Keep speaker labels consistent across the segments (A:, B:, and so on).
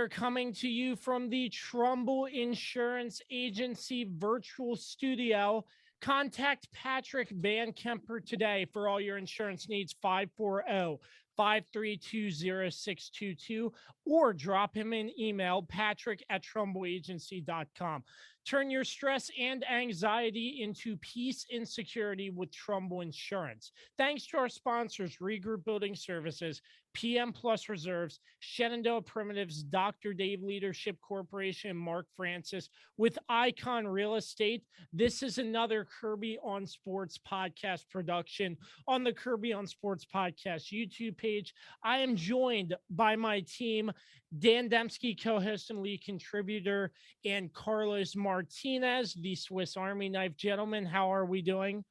A: are coming to you from the Trumbull Insurance Agency virtual studio. Contact Patrick Van Kemper today for all your insurance needs, 540-532-0622, or drop him an email, patrick@trumbullagency.com. Turn your stress and anxiety into peace and security with Trumbull Insurance. Thanks to our sponsors, Regroup Building Services, PM Plus Reserves, Shenandoah Primitives, Dr. Dave Leadership Corporation, and Mark Francis with Icon Real Estate. This is another Kirby on Sports podcast production on the Kirby on Sports podcast YouTube page. I am joined by my team, Dan Dembski, co-host and lead contributor, and Carlos Martinez, the Swiss Army knife gentleman. How are we doing?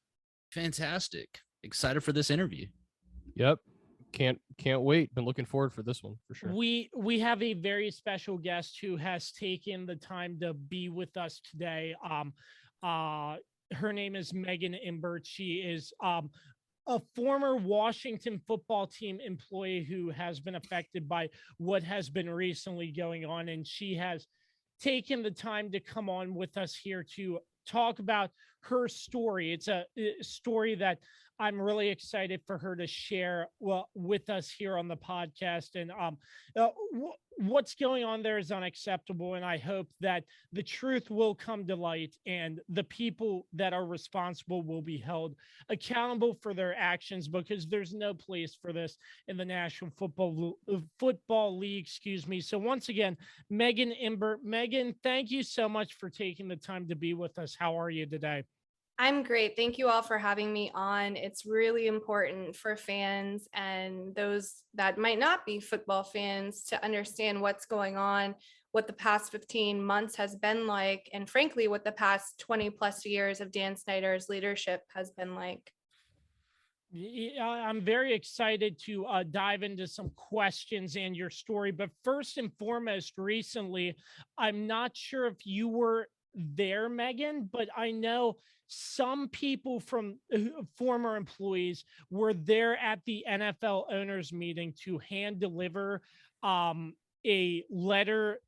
B: Fantastic. Excited for this interview.
C: Yep. Can't wait. Been looking forward for this one for sure.
A: We have a very special guest who has taken the time to be with us today. Her name is Megan Imbert. She is a former Washington football team employee who has been affected by what has been recently going on, and she has taken the time to come on with us here to talk about her story. It's a story that I'm really excited for her to share with us here on the podcast. And what's going on there is unacceptable. And I hope that the truth will come to light and the people that are responsible will be held accountable for their actions, because there's no place for this in the National Football League. So once again, Megan Imbert. Megan, thank you so much for taking the time to be with us. How are you today?
D: I'm great. Thank you all for having me on. It's really important for fans and those that might not be football fans to understand what's going on, what the past 15 months has been like, and frankly, what the past 20 plus years of Dan Snyder's leadership has been like.
A: I'm very excited to dive into some questions and your story. But first and foremost, recently, I'm not sure if you were there, Megan, but I know some people from former employees were there at the NFL owners meeting to hand deliver a letter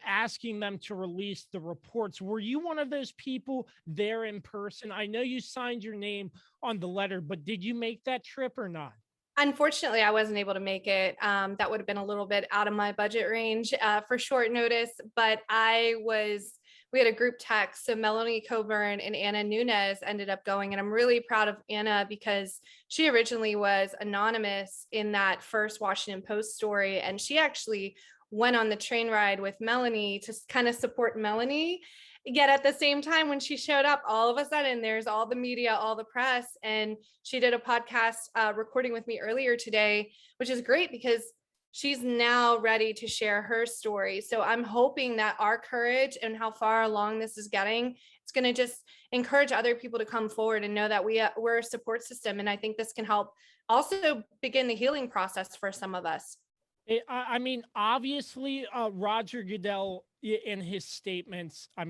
A: asking them to release the reports. Were you one of those people there in person? I know you signed your name on the letter, but did you make that trip or not?
D: Unfortunately, I wasn't able to make it. That would have been a little bit out of my budget range for short notice, but we had a group text. So Melanie Coburn and Anna Nunez ended up going. And I'm really proud of Anna because she originally was anonymous in that first Washington Post story. And she actually went on the train ride with Melanie to kind of support Melanie. Yet at the same time, when she showed up, all of a sudden there's all the media, all the press, and she did a podcast recording with me earlier today, which is great because she's now ready to share her story. So I'm hoping that our courage and how far along this is getting, it's going to just encourage other people to come forward and know that we're a support system. And I think this can help also begin the healing process for some of us.
A: I mean, obviously, Roger Goodell in his statements, I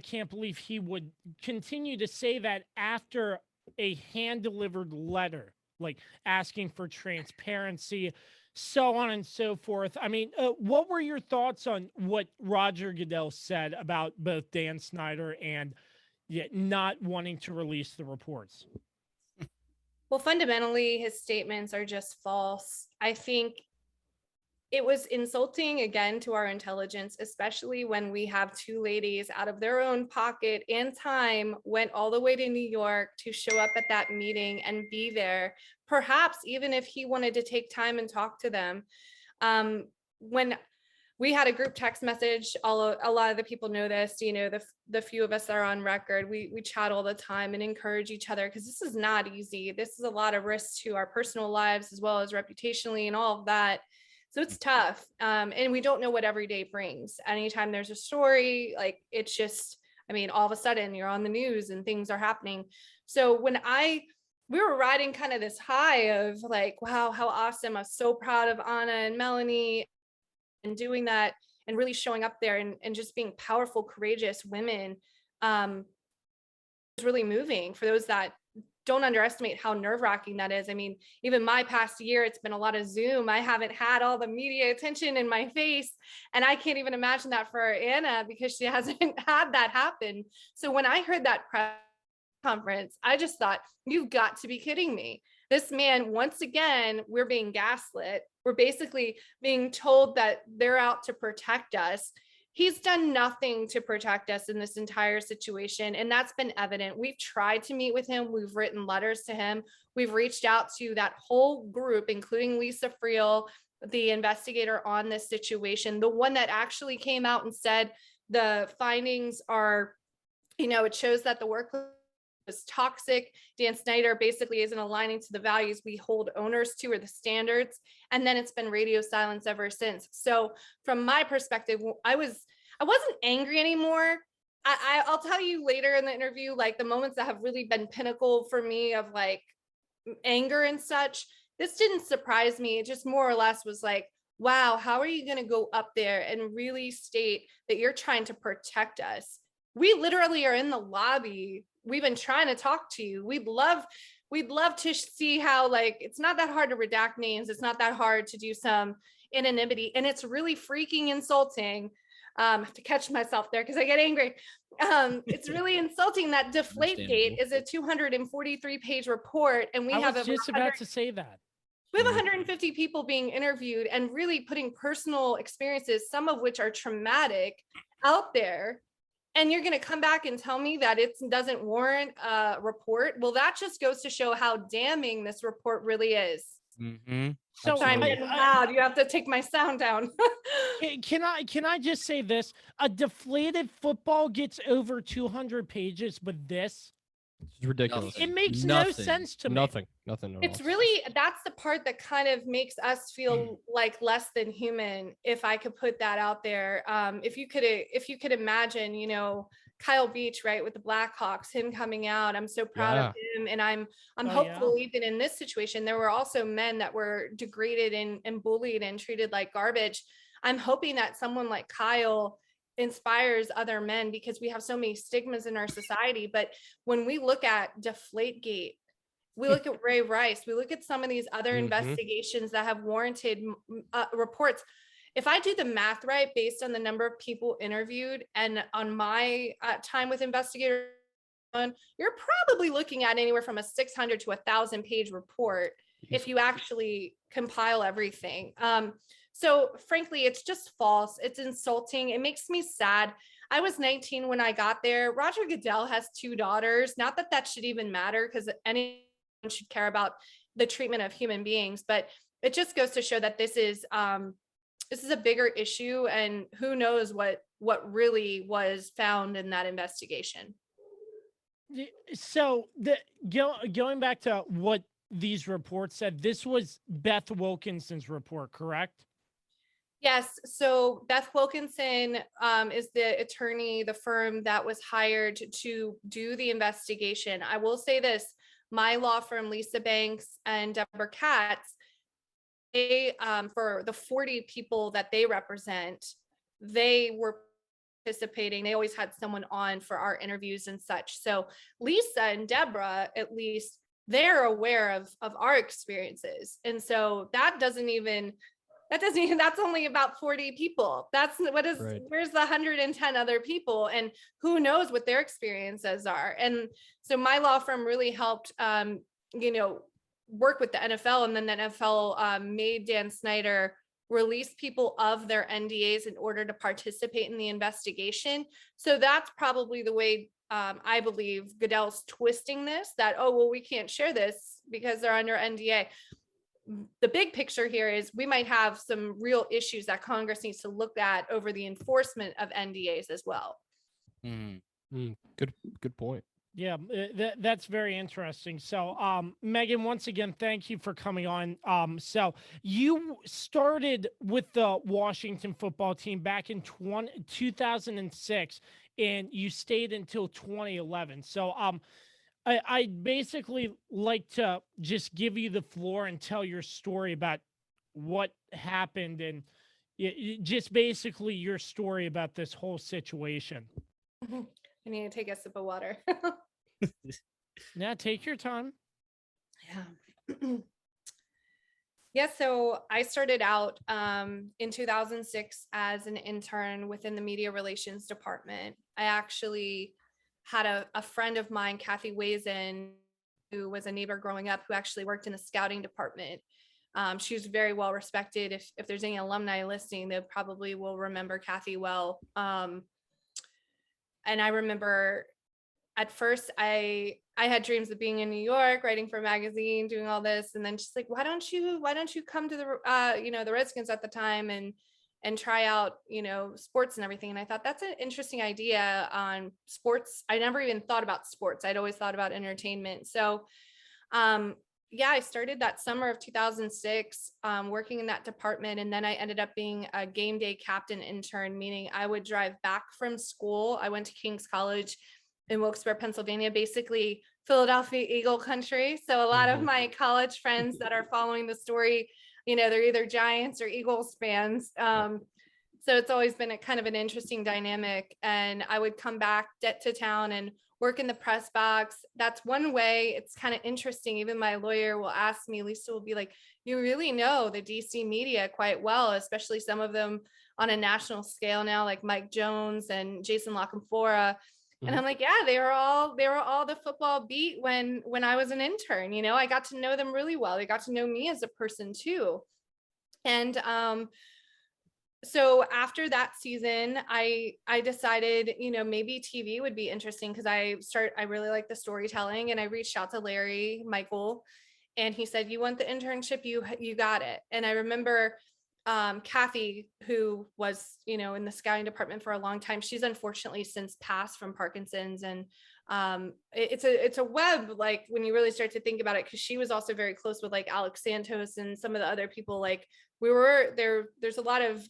A: can't believe he would continue to say that after a hand-delivered letter, like asking for transparency, so on and so forth. I mean, what were your thoughts on what Roger Goodell said about both Dan Snyder and not wanting to release the reports?
D: Well, fundamentally, his statements are just false. I think it was insulting, again, to our intelligence, especially when we have two ladies out of their own pocket and time went all the way to New York to show up at that meeting and be there. Perhaps even if he wanted to take time and talk to them. When we had a group text message, a lot of the people know this, the few of us that are on record, we chat all the time and encourage each other because this is not easy. This is a lot of risk to our personal lives as well as reputationally and all of that. So it's tough. And we don't know what every day brings. Anytime there's a story, like it's just, all of a sudden you're on the news and things are happening. So when we were riding kind of this high of like, wow, how awesome. I was so proud of Anna and Melanie and doing that and really showing up there and just being powerful, courageous women. It's really moving for those that don't underestimate how nerve-wracking that is. I mean, even my past year, it's been a lot of Zoom. I haven't had all the media attention in my face. And I can't even imagine that for Anna because she hasn't had that happen. So when I heard that press conference, I just thought, you've got to be kidding me. This man, once again, we're being gaslit. We're basically being told that they're out to protect us. He's done nothing to protect us in this entire situation. And that's been evident. We've tried to meet with him. We've written letters to him. We've reached out to that whole group, including Lisa Friel, the investigator on this situation, the one that actually came out and said the findings are, it shows that the workplace is toxic. Dan Snyder basically isn't aligning to the values we hold owners to or the standards. And then it's been radio silence ever since. So from my perspective, I wasn't angry anymore. I'll tell you later in the interview, like the moments that have really been pinnacle for me of like anger and such. This didn't surprise me. It just more or less was like, wow, how are you going to go up there and really state that you're trying to protect us? We literally are in the lobby. We've been trying to talk to you. We'd love to see how, like, it's not that hard to redact names. It's not that hard to do some anonymity. And it's really freaking insulting. I have to catch myself there because I get angry. It's really insulting that Deflategate is a 243-page report. And
A: I was just about to say that.
D: We have 150 people being interviewed and really putting personal experiences, some of which are traumatic, out there. And you're going to come back and tell me that it doesn't warrant a report? Well, that just goes to show how damning this report really is.
B: Mm-hmm.
A: So
D: I'm getting loud. You have to take my sound down.
A: Can I just say this? A deflated football gets over 200 pages, but this,
C: It's ridiculous.
A: it makes
B: Nothing.
A: no sense to me.
C: Nothing at
D: It's
C: all.
D: really, that's the part that kind of makes us feel like less than human, if I could put that out there. If you could imagine, Kyle Beach, right, with the Blackhawks, him coming out. I'm so proud of him. And I'm hopeful even in this situation, there were also men that were degraded and bullied and treated like garbage. I'm hoping that someone like Kyle inspires other men because we have so many stigmas in our society. But when we look at Deflategate, we look at Ray Rice, we look at some of these other investigations that have warranted reports. If I do the math right, based on the number of people interviewed and on my time with investigators, you're probably looking at anywhere from a 600 to 1,000-page report if you actually compile everything. So frankly, it's just false. It's insulting. It makes me sad. I was 19 when I got there. Roger Goodell has 2 daughters. Not that that should even matter because anyone should care about the treatment of human beings, but it just goes to show that this is a bigger issue, and who knows what really was found in that investigation.
A: So going back to what these reports said, this was Beth Wilkinson's report, correct?
D: Yes. So Beth Wilkinson is the attorney, the firm that was hired to do the investigation. I will say this, my law firm, Lisa Banks and Deborah Katz, they, for the 40 people that they represent, they were participating. They always had someone on for our interviews and such. So Lisa and Deborah, at least, they're aware of our experiences. And so that's only about 40 people. Where's the 110 other people, and who knows what their experiences are. And so my law firm really helped, work with the NFL, and then the NFL made Dan Snyder release people of their NDAs in order to participate in the investigation. So that's probably the way I believe Goodell's twisting this, that, oh, well, we can't share this because they're under NDA. The big picture here is we might have some real issues that Congress needs to look at over the enforcement of NDAs as well.
C: Good point.
A: Yeah, that's very interesting. So, Megan, once again, thank you for coming on. So you started with the Washington football team back in 2006, and you stayed until 2011. So, I'd basically like to just give you the floor and tell your story about what happened and just basically your story about this whole situation.
D: I need to take a sip of water.
A: Yeah, take your time.
D: Yeah. Yeah, so I started out in 2006 as an intern within the media relations department. I actually had a friend of mine, Kathy Wazen, who was a neighbor growing up, who actually worked in the scouting department. She was very well respected. If there's any alumni listening, they probably will remember Kathy well. And I remember at first I had dreams of being in New York, writing for a magazine, doing all this. And then she's like, why don't you come to the, the Redskins at the time and try out, sports and everything. And I thought that's an interesting idea on sports. I never even thought about sports. I'd always thought about entertainment. So, yeah, I started that summer of 2006, working in that department. And then I ended up being a game day captain intern, meaning I would drive back from school. I went to King's College in Wilkes-Barre, Pennsylvania, basically Philadelphia Eagle country. So a lot of my college friends that are following the story, they're either Giants or Eagles fans. So it's always been a kind of an interesting dynamic. And I would come back to town and work in the press box. That's one way. It's kind of interesting. Even my lawyer will ask me, Lisa will be like, you really know the DC media quite well, especially some of them on a national scale now, like Mike Jones and Jason LaCamfora. And I'm like, yeah, they were all the football beat when I was an intern. I got to know them really well. They got to know me as a person too. And so after that season, I decided, maybe TV would be interesting because I really like the storytelling, and I reached out to Larry Michael, and he said, you want the internship, you got it. And I remember Kathy, who was, in the scouting department for a long time, she's unfortunately since passed from Parkinson's. And it's a web, like when you really start to think about it, because she was also very close with like Alex Santos and some of the other people. Like we were there, there's a lot of,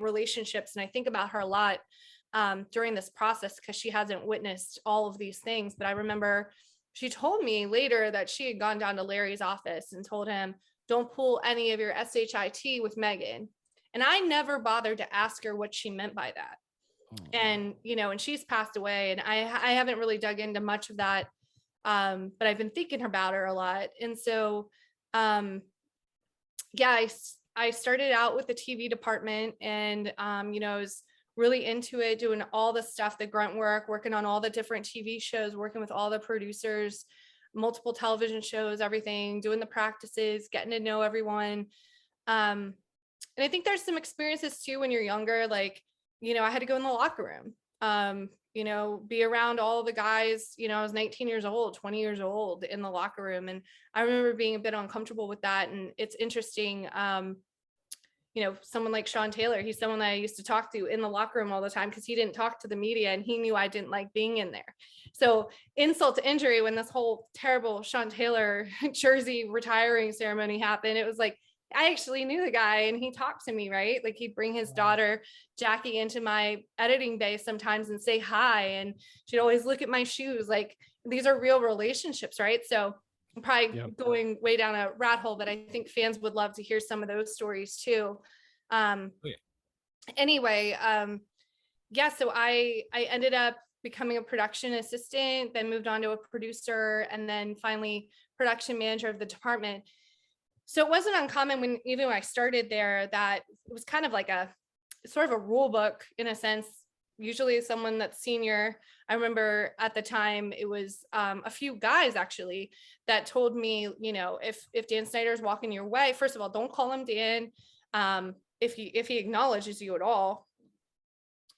D: relationships. And I think about her a lot during this process because she hasn't witnessed all of these things. But I remember she told me later that she had gone down to Larry's office and told him, don't pull any of your SHIT with Megan. And I never bothered to ask her what she meant by that. And, and she's passed away, and I haven't really dug into much of that. But I've been thinking about her a lot. And so, yeah, I started out with the TV department, and, I was really into it, doing all the stuff, the grunt work, working on all the different TV shows, working with all the producers, multiple television shows, everything, doing the practices, getting to know everyone. And I think there's some experiences too when you're younger, like, I had to go in the locker room, be around all the guys. I was 19 years old, 20 years old in the locker room. And I remember being a bit uncomfortable with that. And it's interesting, someone like Sean Taylor, he's someone that I used to talk to in the locker room all the time because he didn't talk to the media and he knew I didn't like being in there. So insult to injury, when this whole terrible Sean Taylor jersey retiring ceremony happened, it was like, I actually knew the guy and he talked to me, right? Like he'd bring his daughter Jackie into my editing bay sometimes and say hi. And she'd always look at my shoes. Like these are real relationships, right? So I'm probably going way down a rat hole, but I think fans would love to hear some of those stories too. Anyway, so I ended up becoming a production assistant, then moved on to a producer, and then finally production manager of the department. So it wasn't uncommon even when I started there that it was kind of like a sort of a rule book in a sense, usually someone that's senior. I remember at the time it was a few guys actually that told me, if Dan Snyder's walking your way, first of all, don't call him Dan. If he acknowledges you at all.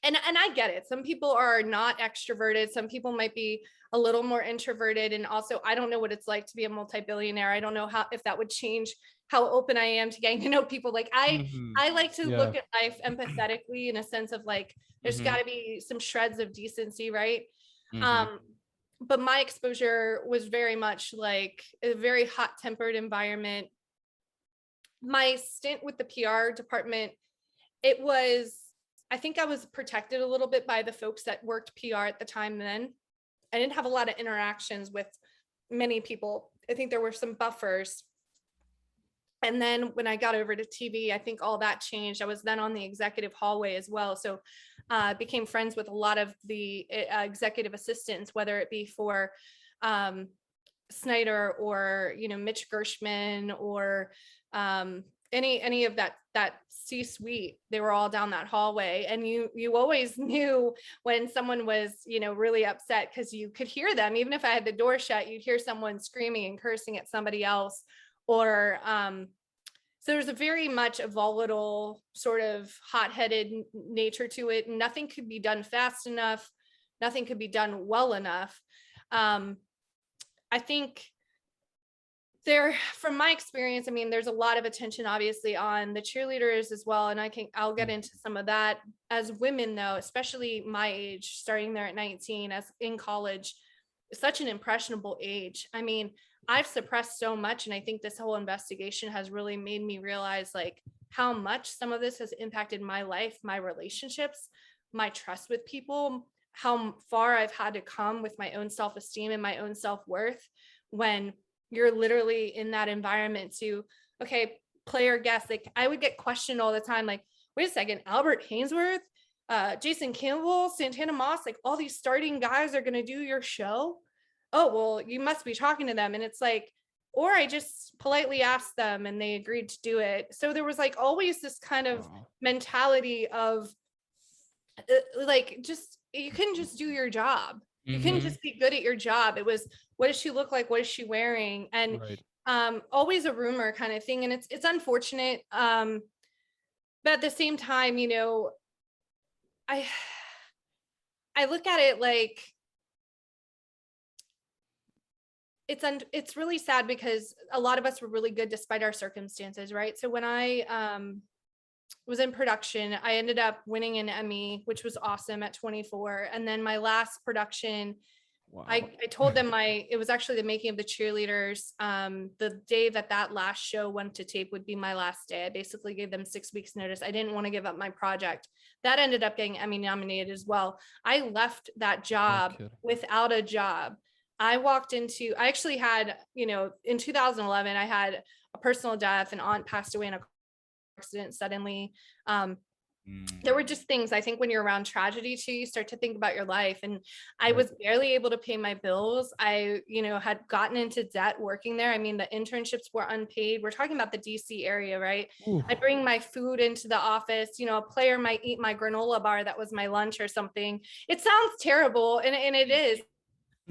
D: And I get it. Some people are not extroverted. Some people might be a little more introverted. And also, I don't know what it's like to be a multi-billionaire. I don't know if that would change how open I am to getting to know people. Like I like to look at life empathetically in a sense of like, there's got to be some shreds of decency, right? But my exposure was very much like a very hot-tempered environment. My stint with the PR department, I think I was protected a little bit by the folks that worked PR at the time then. I didn't have a lot of interactions with many people. I think there were some buffers. And then when I got over to TV, I think all that changed. I was then on the executive hallway as well. So I became friends with a lot of the executive assistants, whether it be for Snyder or, Mitch Gershman or any of that C-suite. They were all down that hallway, and you always knew when someone was, really upset, because you could hear them. Even if I had the door shut, you'd hear someone screaming and cursing at somebody else, or so there's a very much a volatile, sort of hot-headed nature to it. Nothing could be done fast enough. Nothing could be done well enough. I think from my experience, there's a lot of attention obviously on the cheerleaders as well. And I'll get into some of that. As women though, especially my age, starting there at 19, as in college, such an impressionable age. I've suppressed so much. And I think this whole investigation has really made me realize like how much some of this has impacted my life, my relationships, my trust with people, how far I've had to come with my own self-esteem and my own self-worth when you're literally in that environment to, okay, player guest. Like I would get questioned all the time, like, wait a second, Albert Hainsworth, Jason Campbell, Santana Moss, like all these starting guys are going to do your show. Oh, well, you must be talking to them. And it's like, or I just politely asked them and they agreed to do it. So there was like always this kind of mentality of like, just, you couldn't just do your job. You couldn't just be good at your job. It was, what does she look like? What is she wearing? And always a rumor kind of thing. And it's unfortunate. But at the same time, I look at it like it's really sad because a lot of us were really good despite our circumstances, right? So when I was in production, I ended up winning an Emmy, which was awesome at 24. And then my last production, I told them it was actually the making of the cheerleaders. The day that last show went to tape would be my last day. I basically gave them 6 weeks notice. I didn't want to give up my project. That ended up getting Emmy nominated as well. I left that job without a job. I actually had, in 2011, I had a personal death. An aunt passed away in a car accident suddenly. There were just things, I think when you're around tragedy too, you start to think about your life. And I was barely able to pay my bills. I, had gotten into debt working there. The internships were unpaid. We're talking about the DC area, right? I bring my food into the office, a player might eat my granola bar that was my lunch or something. It sounds terrible, and it is.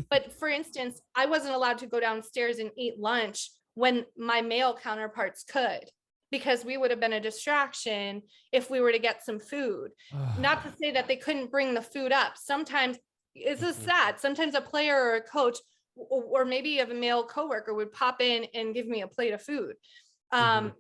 D: But for instance, I wasn't allowed to go downstairs and eat lunch when my male counterparts could, because we would have been a distraction if we were to get some food. Not to say that they couldn't bring the food up. Sometimes it's just sad. Sometimes a player or a coach, or maybe you have a male coworker, would pop in and give me a plate of food. There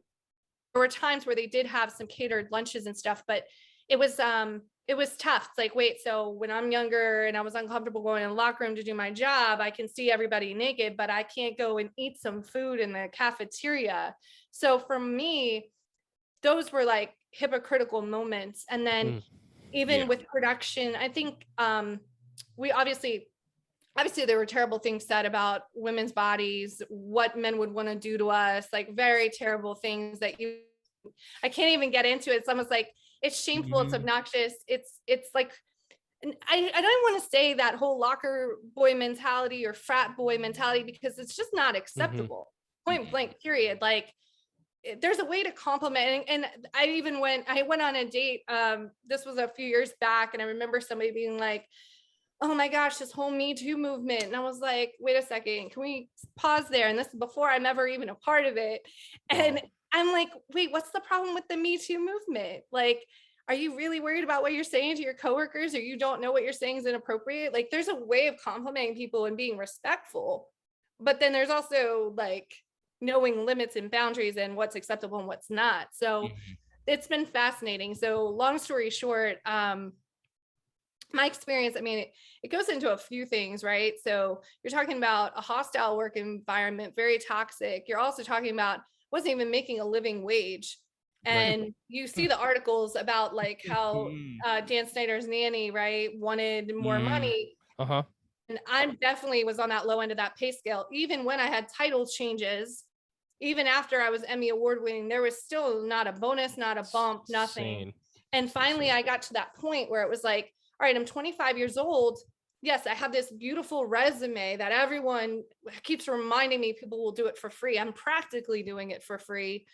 D: were times where they did have some catered lunches and stuff, but it was tough. It's like, wait, so when I'm younger and I was uncomfortable going in the locker room to do my job, I can see everybody naked, but I can't go and eat some food in the cafeteria. So for me, those were like hypocritical moments. And then even with production, I think we obviously there were terrible things said about women's bodies, what men would want to do to us, like very terrible things that I can't even get into it. It's almost like, it's shameful, it's obnoxious. It's like, I don't want to say that whole locker boy mentality or frat boy mentality, because it's just not acceptable. Point blank, period. Like, there's a way to compliment. And I went on a date. This was a few years back. And I remember somebody being like, oh my gosh, this whole Me Too movement. And I was like, wait a second, can we pause there? And this is before I'm ever even a part of it. And I'm like, wait, what's the problem with the Me Too movement? Like, are you really worried about what you're saying to your coworkers, or you don't know what you're saying is inappropriate? Like, there's a way of complimenting people and being respectful, but then there's also like knowing limits and boundaries and what's acceptable and what's not. So it's been fascinating. So long story short, my experience, it goes into a few things, right? So you're talking about a hostile work environment, very toxic. You're also talking about wasn't even making a living wage. And you see the articles about like how Dan Snyder's nanny, right, wanted more money. And I definitely was on that low end of that pay scale. Even when I had title changes, even after I was Emmy award winning, there was still not a bonus, not a bump, nothing. And finally I got to that point where it was like, all right, I'm 25 years old. yes, I have this beautiful resume that everyone keeps reminding me people will do it for free. I'm practically doing it for free.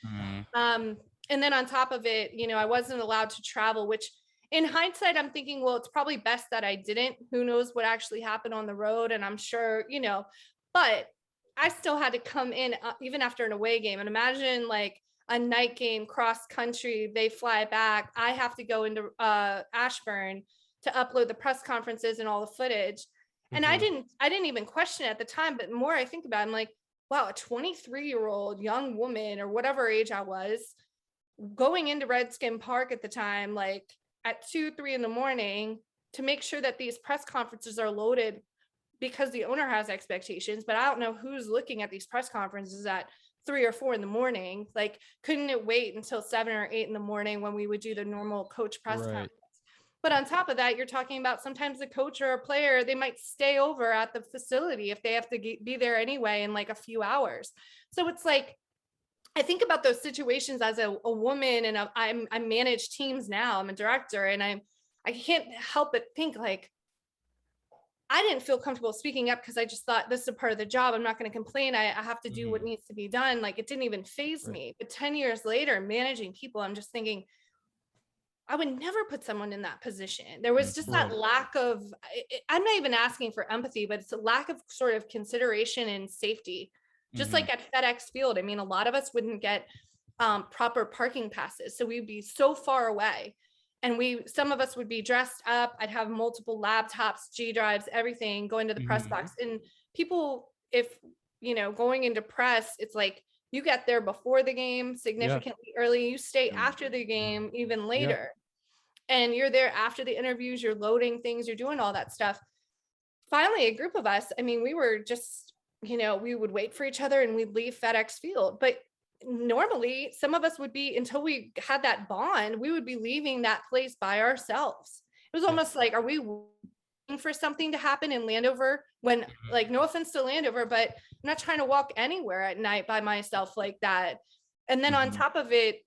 D: And then on top of it, I wasn't allowed to travel, which in hindsight, I'm thinking, well, it's probably best that I didn't. Who knows what actually happened on the road? And I'm sure, but I still had to come in even after an away game. And imagine like a night game cross country, they fly back. I have to go into Ashburn to upload the press conferences and all the footage. And I didn't even question it at the time, but more I think about it, I'm like, wow, a 23-year-old young woman or whatever age I was going into Redskin Park at the time, like at 2-3 in the morning to make sure that these press conferences are loaded because the owner has expectations, but I don't know who's looking at these press conferences at 3 or 4 in the morning. Like, couldn't it wait until 7 or 8 in the morning when we would do the normal coach press conference? But on top of that, you're talking about sometimes a coach or a player, they might stay over at the facility if they have to be there anyway in like a few hours. So it's like, I think about those situations as a woman, and I manage teams now. I'm a director, and I can't help but think like, I didn't feel comfortable speaking up because I just thought this is a part of the job. I'm not going to complain. I have to do what needs to be done. Like, it didn't even faze me. But 10 years later, managing people, I'm just thinking, I would never put someone in that position. There was just that lack of, I'm not even asking for empathy, but it's a lack of sort of consideration and safety. Just like at FedEx Field. I mean, a lot of us wouldn't get proper parking passes. So we'd be so far away. And some of us would be dressed up. I'd have multiple laptops, G drives, everything going to the press box. And people, if, going into press, it's like, you get there before the game, significantly early. You stay after the game, even later. And you're there after the interviews, you're loading things, you're doing all that stuff. Finally, a group of us, I mean, we were just, we would wait for each other and we'd leave FedEx Field. But normally some of us would be, until we had that bond, we would be leaving that place by ourselves. It was almost like, are we waiting for something to happen in Landover when, like, no offense to Landover, but I'm not trying to walk anywhere at night by myself like that. And then on top of it,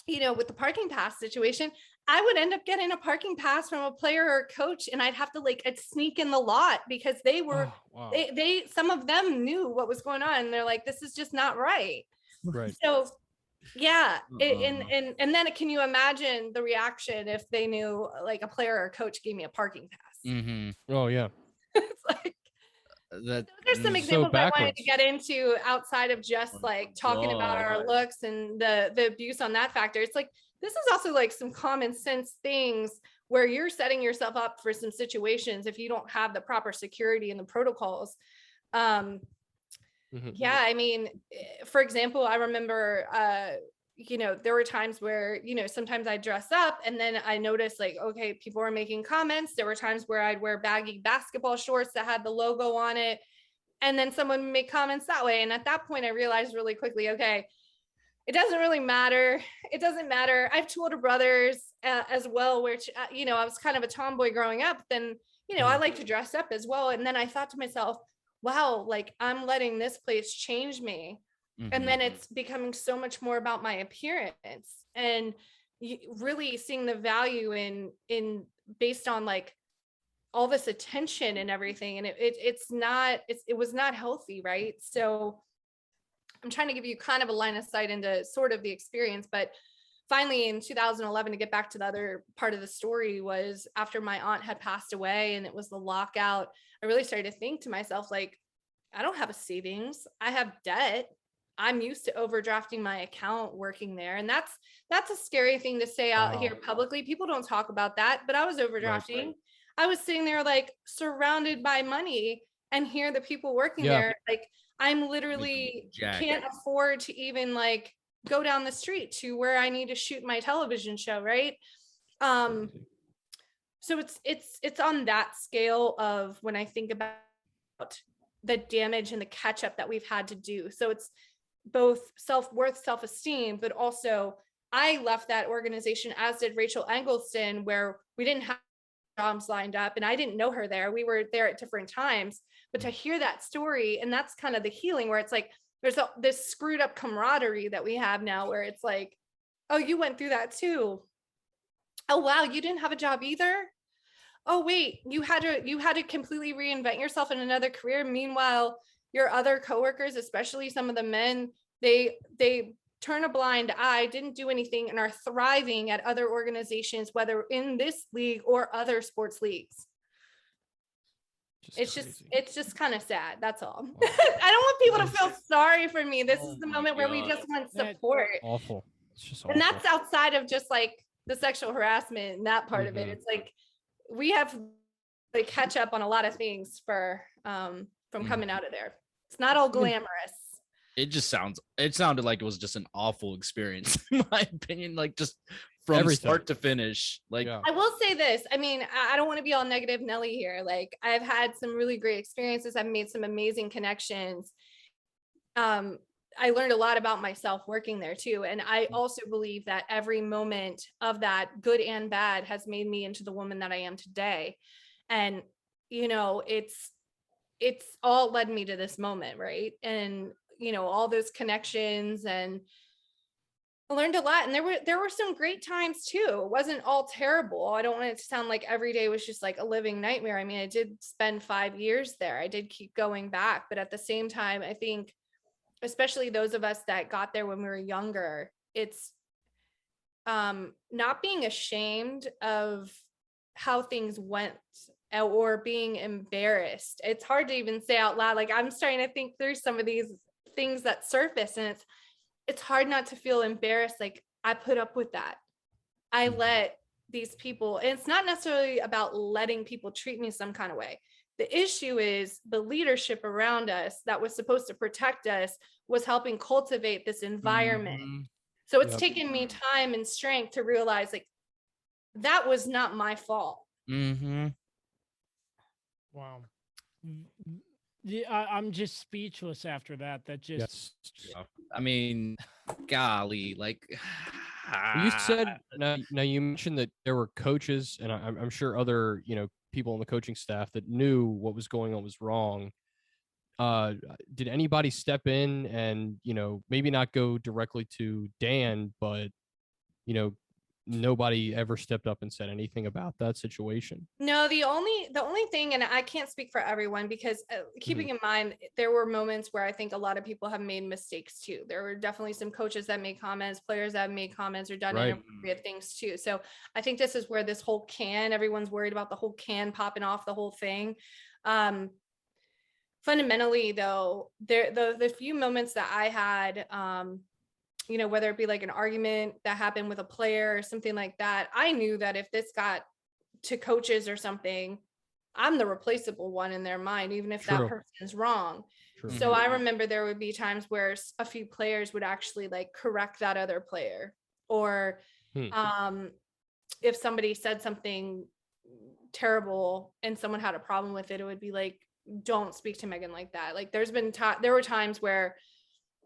D: with the parking pass situation, I would end up getting a parking pass from a player or a coach, and I'd have to I'd sneak in the lot because they were, they some of them knew what was going on. And they're like, this is just not right.
C: Right.
D: So yeah. And then can you imagine the reaction if they knew like a player or a coach gave me a parking pass?
C: Oh yeah.
D: It's like, there's some examples I wanted to get into outside of just like talking about our looks and the abuse on that factor. It's like, this is also like some common sense things where you're setting yourself up for some situations if you don't have the proper security and the protocols. Yeah, I mean, for example, I remember, there were times where, sometimes I dress up and then I noticed like, okay, people are making comments. There were times where I'd wear baggy basketball shorts that had the logo on it. And then someone would make comments that way. And at that point, I realized really quickly, okay, it doesn't really matter. It doesn't matter. I have 2 older brothers as well, which, I was kind of a tomboy growing up. Then, I like to dress up as well. And then I thought to myself, wow, like I'm letting this place change me. And then it's becoming so much more about my appearance and really seeing the value in based on like all this attention and everything. And it was not healthy. Right. So I'm trying to give you kind of a line of sight into sort of the experience, but finally in 2011, to get back to the other part of the story, was after my aunt had passed away and it was the lockout, I really started to think to myself, like, I don't have a savings. I have debt. I'm used to overdrafting my account working there. And that's a scary thing to say out here publicly. People don't talk about that, but I was overdrafting. Right. I was sitting there like surrounded by money, and here the people working there, like I'm literally can't afford to even like go down the street to where I need to shoot my television show. Right. So it's on that scale of when I think about the damage and the catch up that we've had to do. So it's both self-worth, self-esteem, but also I left that organization, as did Rachel Engelston, where we didn't have jobs lined up and I didn't know her there. We were there at different times, but to hear that story, and that's kind of the healing where it's like, there's this screwed up camaraderie that we have now where it's like, oh, you went through that too. Oh, wow. You didn't have a job either. oh wait, you had to completely reinvent yourself in another career. Meanwhile, your other coworkers, especially some of the men, they turn a blind eye, didn't do anything, and are thriving at other organizations, whether in this league or other sports leagues. It's just kind of sad. That's all.
C: Wow.
D: I don't want people to feel sorry for me. This is the
B: my
D: moment where we
B: God.
D: just want support.
C: Awful. It's just awful.
D: And that's outside of just like the sexual harassment and that part of it.
C: Mhm.
D: It's like we have like catch up on a lot of things for from coming out of there. It's not all glamorous.
B: It sounded like it was just an awful experience, in my opinion, like just from
C: Everything.
B: start to finish. Like,
C: Yeah.
D: I will say this. I mean, I don't want to be all negative Nelly here. Like I've had some really great experiences. I've made some amazing connections. I learned a lot about myself working there too. And I also believe that every moment of that, good and bad, has made me into the woman that I am today. And, you know, it's all led me to this moment, right? And, you know, all those connections, and I learned a lot. And there were some great times too. It wasn't all terrible. I don't want it to sound like every day was just like a living nightmare. I mean, I did spend 5 years there. I did keep going back, but at the same time, I think, especially those of us that got there when we were younger, it's not being ashamed of how things went or being embarrassed. It's hard to even say out loud. Like I'm starting to think through some of these things that surface, and it's hard not to feel embarrassed. Like I put up with that. I let these people, and it's not necessarily about letting people treat me some kind of way. The issue is the leadership around us that was supposed to protect us was helping cultivate this environment.
B: Mhm.
D: So it's
C: Yep.
D: taken me time and strength to realize like that was not my fault.
A: Wow. Yeah, I'm just speechless after that. That just
C: Yes.
B: I mean, golly, like
C: You said now you mentioned that there were coaches, and I'm sure other people on the coaching staff that knew what was going on was wrong. Did anybody step in and maybe not go directly to Dan, but nobody ever stepped up and said anything about that situation?
D: No, the only thing, and I can't speak for everyone, because keeping in mind, there were moments where I think a lot of people have made mistakes too. There were definitely some coaches that made comments, players that have made comments or done
C: Right.
D: inappropriate things too. So I think this is where this whole everyone's worried about the whole popping off the whole thing. Fundamentally though, the few moments that I had, whether it be like an argument that happened with a player or something like that, I knew that if this got to coaches or something, I'm the replaceable one in their mind, even if that
C: True.
D: person's wrong.
C: True.
D: So I remember there would be times where a few players would actually like correct that other player, or if somebody said something terrible and someone had a problem with it, it would be like, don't speak to Megan like that. Like there were times where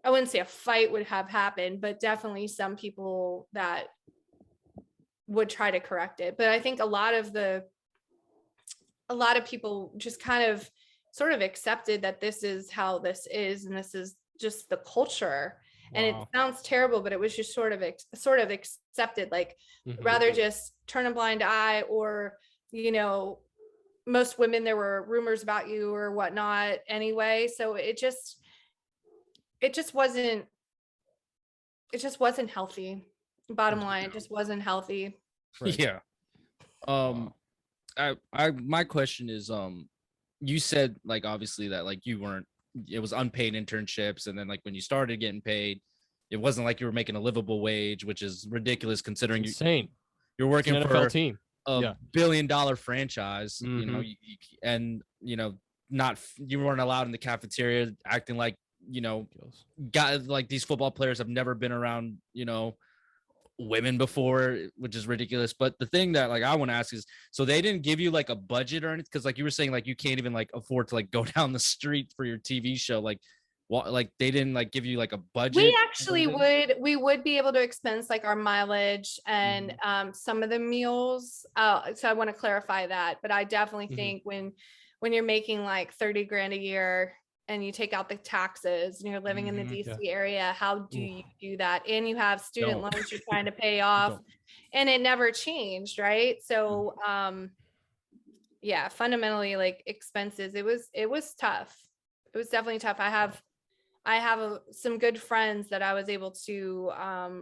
D: I wouldn't say a fight would have happened, but definitely some people that would try to correct it. But I think a lot of people just kind of sort of accepted that this is how this is, and this is just the culture. And it sounds terrible, but it was just sort of accepted, like rather just turn a blind eye, or, most women, there were rumors about you or whatnot anyway. So it just wasn't healthy. Bottom line, it just wasn't healthy.
C: Right.
B: Yeah. My question is, you said like obviously that like it was unpaid internships, and then like when you started getting paid, it wasn't like you were making a livable wage, which is ridiculous considering
C: Insane.
B: you're working
C: An
B: for
C: NFL team.
B: a billion-dollar franchise, and not you weren't allowed in the cafeteria, acting like guys like these football players have never been around women before, which is ridiculous. But the thing that like I want to ask is, so they didn't give you like a budget or anything, because like you were saying, like you can't even like afford to like go down the street for your TV show, like what, like they didn't like give you like a budget?
D: We actually would be able to expense like our mileage and some of the meals. So I want to clarify that, but I definitely think when you're making like 30 grand a year and you take out the taxes and you're living in the DC area, how do you do that? And you have student loans you're trying to pay off, and it never changed, right? So yeah, fundamentally like expenses. It was tough. It was definitely tough. I have some good friends that I was able to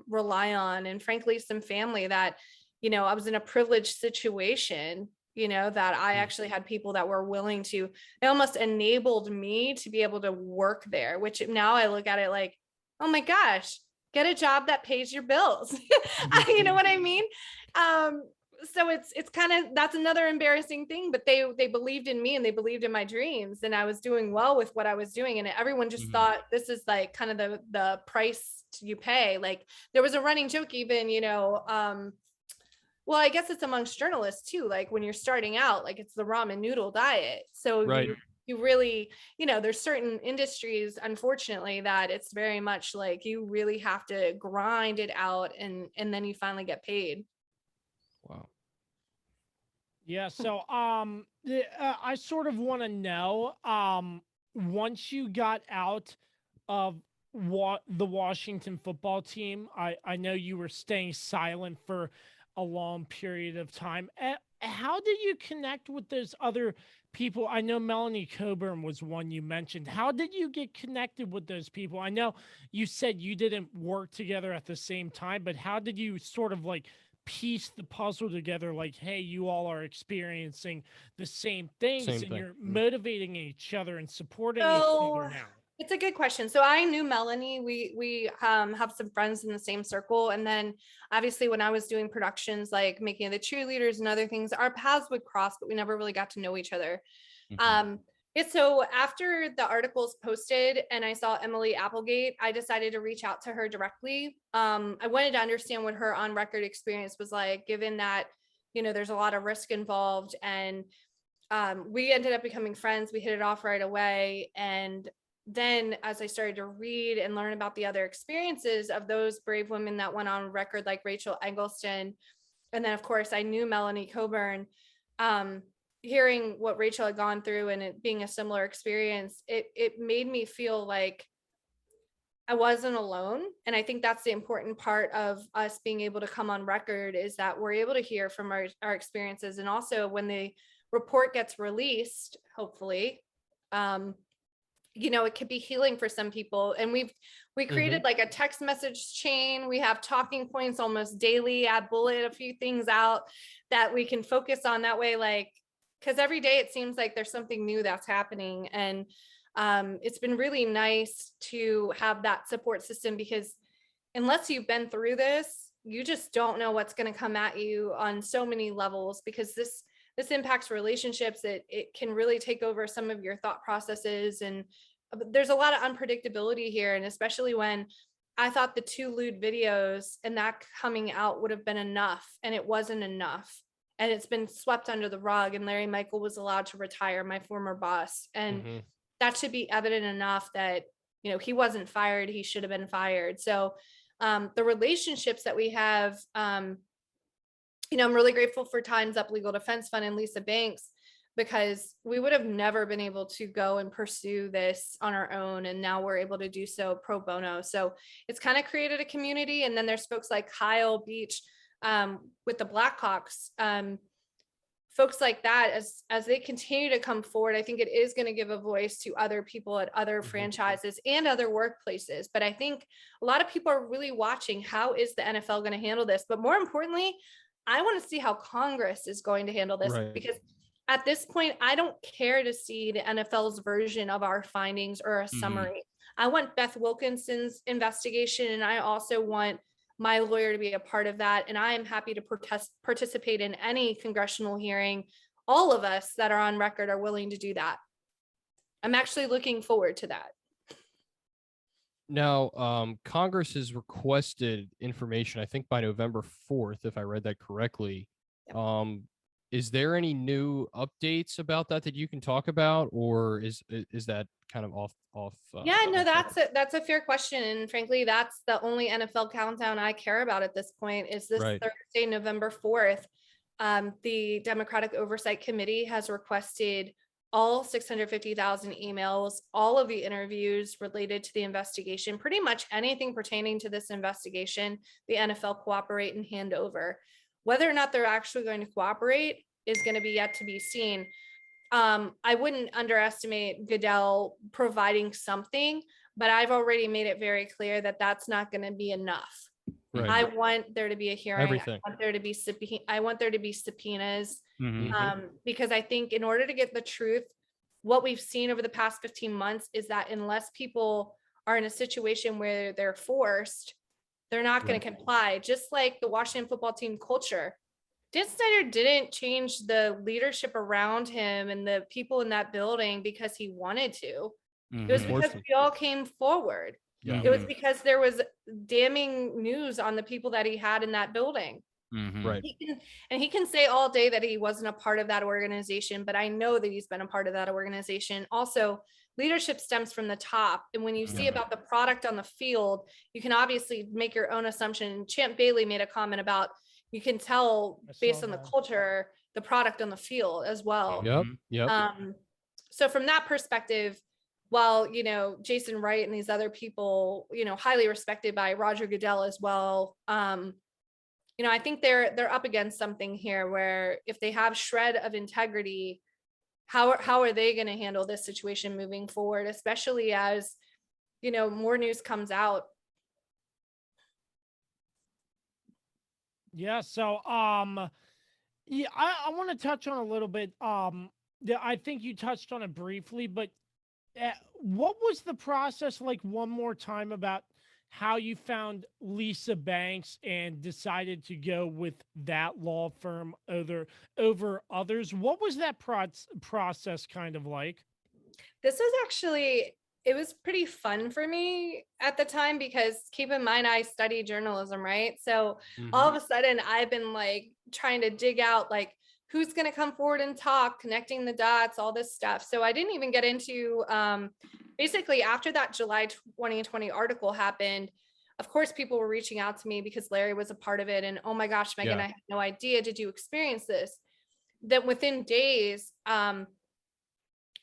D: rely on, and frankly, some family that, I was in a privileged situation, that I actually had people that were willing to, it almost enabled me to be able to work there, which now I look at it like, oh my gosh, get a job that pays your bills. You know what I mean? So it's kind of, that's another embarrassing thing, but they believed in me and they believed in my dreams, and I was doing well with what I was doing, and everyone just thought this is like kind of the price you pay. Like there was a running joke even, well, I guess it's amongst journalists too, like when you're starting out, like it's the ramen noodle diet. So
C: Right.
D: you really, there's certain industries, unfortunately, that it's very much like you really have to grind it out, and then you finally get paid.
C: Wow.
A: Yeah. So, I sort of want to know, once you got out of the Washington football team, I know you were staying silent for a long period of time. How did you connect with those other people? I know Melanie Coburn was one you mentioned. How did you get connected with those people? I know you said you didn't work together at the same time, but how did you sort of like piece the puzzle together? Like, hey, you all are experiencing the same things,
C: Same
A: and
C: thing.
A: you're motivating each other and supporting each
D: So
A: other now.
D: it's a good question. So I knew Melanie. We have some friends in the same circle, and then obviously when I was doing productions like Making of the Cheerleaders and other things, our paths would cross, but we never really got to know each other. So after the articles posted and I saw Emily Applegate, I decided to reach out to her directly. I wanted to understand what her on record experience was like, given that, there's a lot of risk involved. And we ended up becoming friends. We hit it off right away. And then as I started to read and learn about the other experiences of those brave women that went on record, like Rachel Eggleston, and then of course I knew Melanie Coburn, hearing what Rachel had gone through and it being a similar experience, it made me feel like I wasn't alone. And I think that's the important part of us being able to come on record, is that we're able to hear from our experiences. And also when the report gets released, hopefully, it could be healing for some people. And we created like a text message chain. We have talking points almost daily. I bullet a few things out that we can focus on that way, like, because every day it seems like there's something new that's happening. And it's been really nice to have that support system, because unless you've been through this, you just don't know what's going to come at you on so many levels, because this impacts relationships. It can really take over some of your thought processes, and there's a lot of unpredictability here. And especially when I thought the 2 lewd videos and that coming out would have been enough, and it wasn't enough. And it's been swept under the rug, and Larry Michael was allowed to retire, my former boss. And that should be evident enough that, he wasn't fired. He should have been fired. So the relationships that we have, I'm really grateful for Time's Up Legal Defense Fund and Lisa Banks, because we would have never been able to go and pursue this on our own. And now we're able to do so pro bono. So it's kind of created a community. And then there's folks like Kyle Beach with the Blackhawks, folks like that, as they continue to come forward. I think it is going to give a voice to other people at other franchises and other workplaces. But I think a lot of people are really watching, how is the NFL going to handle this? But more importantly, I want to see how Congress is going to handle this, because at this point, I don't care to see the NFL's version of our findings or a summary. I want Beth Wilkinson's investigation, and I also want my lawyer to be a part of that. And I am happy to participate in any congressional hearing. All of us that are on record are willing to do that. I'm actually looking forward to that.
C: Now, Congress has requested information, I think by November 4th, if I read that correctly. Yep. Is there any new updates about that you can talk about, or is that kind of off? Yeah,
D: no, that's a fair question, and frankly, that's the only NFL countdown I care about at this point. Is this Thursday, November 4th? The Democratic Oversight Committee has requested all 650,000 emails, all of the interviews related to the investigation, pretty much anything pertaining to this investigation, the NFL cooperate and hand over. Whether or not they're actually going to cooperate, is going to be yet to be seen. I wouldn't underestimate Goodell providing something, but I've already made it very clear that that's not going to be enough.
C: Right.
D: I want there to be a hearing.
C: Everything.
D: I want there to be subpoenas,
B: Mhm.
D: because I think in order to get the truth, what we've seen over the past 15 months is that unless people are in a situation where they're forced, they're not going to comply. Just like the Washington football team culture. Dan Snyder didn't change the leadership around him and the people in that building because he wanted to. It was
B: Mhm.
D: because we all came forward.
C: Yeah.
D: It was because there was damning news on the people that he had in that building.
B: Mhm.
C: Right.
D: He can say all day that he wasn't a part of that organization, but I know that he's been a part of that organization. Also, leadership stems from the top. And when you see about the product on the field, you can obviously make your own assumption. Champ Bailey made a comment about, you can tell based on the culture, the product on the field as well.
C: Yep.
D: So from that perspective, while, Jason Wright and these other people, highly respected by Roger Goodell as well, I think they're up against something here where if they have shred of integrity, how are they going to handle this situation moving forward, especially as, more news comes out.
A: Yeah. So, yeah, I want to touch on a little bit. I think you touched on it briefly, but what was the process like one more time about how you found Lisa Banks and decided to go with that law firm over others? What was that process kind of like?
D: This was actually, it was pretty fun for me at the time, because keep in mind, I studied journalism, right? So all of a sudden I've been like trying to dig out like who's going to come forward and talk, connecting the dots, all this stuff. So I didn't even get into, basically after that July 2020 article happened, of course, people were reaching out to me because Larry was a part of it. And oh my gosh, Megan, I had no idea. Did you experience this? That within days, I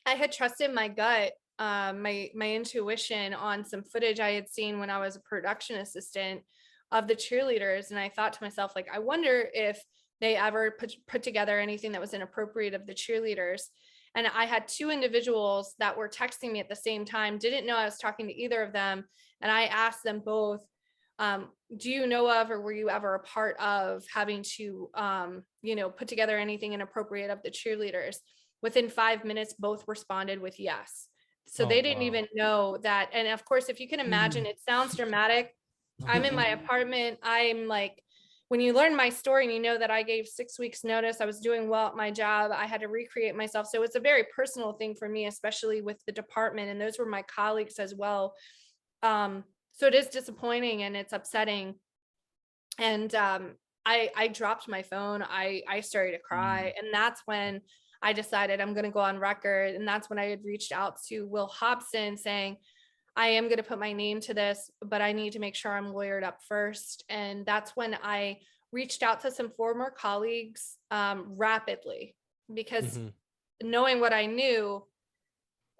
D: had trusted my gut, my intuition on some footage I had seen when I was a production assistant of the cheerleaders. And I thought to myself, like, I wonder if they ever put together anything that was inappropriate of the cheerleaders. And I had two individuals that were texting me at the same time, didn't know I was talking to either of them. And I asked them both, do you know of, or were you ever a part of having to, put together anything inappropriate of the cheerleaders? Within 5 minutes, both responded with yes. So they didn't even know that. And of course, if you can imagine, it sounds dramatic. I'm in my apartment. I'm like, when you learn my story and you know that I gave 6 weeks notice, I was doing well at my job, I had to recreate myself. So it's a very personal thing for me, especially with the department. And those were my colleagues as well. So it is disappointing and it's upsetting. And I dropped my phone. I started to cry. And that's when I decided I'm going to go on record. And that's when I had reached out to Will Hobson saying, I am going to put my name to this, but I need to make sure I'm lawyered up first. And that's when I reached out to some former colleagues rapidly, because knowing what I knew,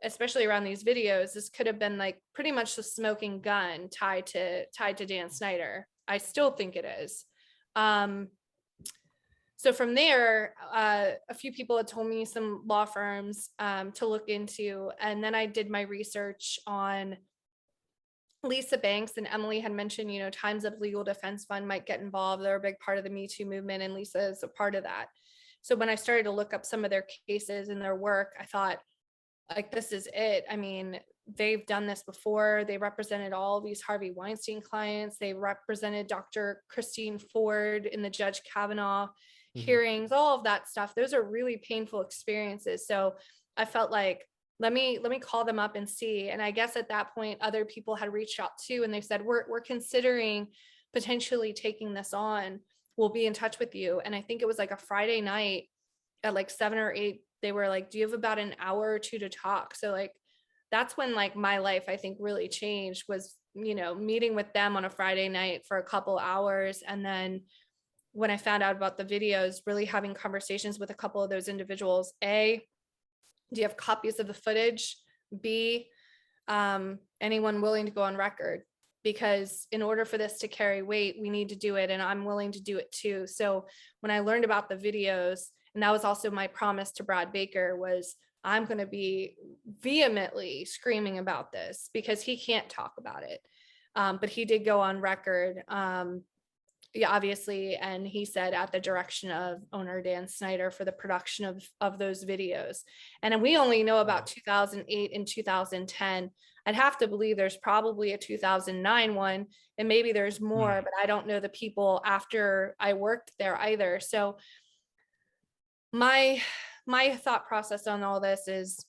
D: especially around these videos, this could have been like pretty much the smoking gun tied to Dan Snyder. I still think it is. So from there, a few people had told me some law firms to look into. And then I did my research on Lisa Banks, and Emily had mentioned, Times Up Legal Defense Fund might get involved. They're a big part of the Me Too movement, and Lisa is a part of that. So when I started to look up some of their cases and their work, I thought, like, this is it. I mean, they've done this before. They represented all these Harvey Weinstein clients. They represented Dr. Christine Ford in the Judge Kavanaugh hearings, all of that stuff. Those are really painful experiences. So I felt like, let me call them up and see. And I guess at that point, other people had reached out too, and they said, we're considering potentially taking this on. We'll be in touch with you. And I think it was like a Friday night at like 7 or 8, they were like, do you have about an hour or two to talk? So like, that's when like my life, I think, really changed, was, meeting with them on a Friday night for a couple hours. And then when I found out about the videos, really having conversations with a couple of those individuals. A, do you have copies of the footage? B, anyone willing to go on record? Because in order for this to carry weight, we need to do it. And I'm willing to do it too. So when I learned about the videos, And that was also my promise to Brad Baker, was I'm going to be vehemently screaming about this because he can't talk about it. But he did go on record, obviously, and he said at the direction of owner Dan Snyder for the production of those videos. And we only know about 2008 and 2010. I'd have to believe there's probably a 2009 one, and maybe there's more, but I don't know the people after I worked there either. So my thought process on all this is,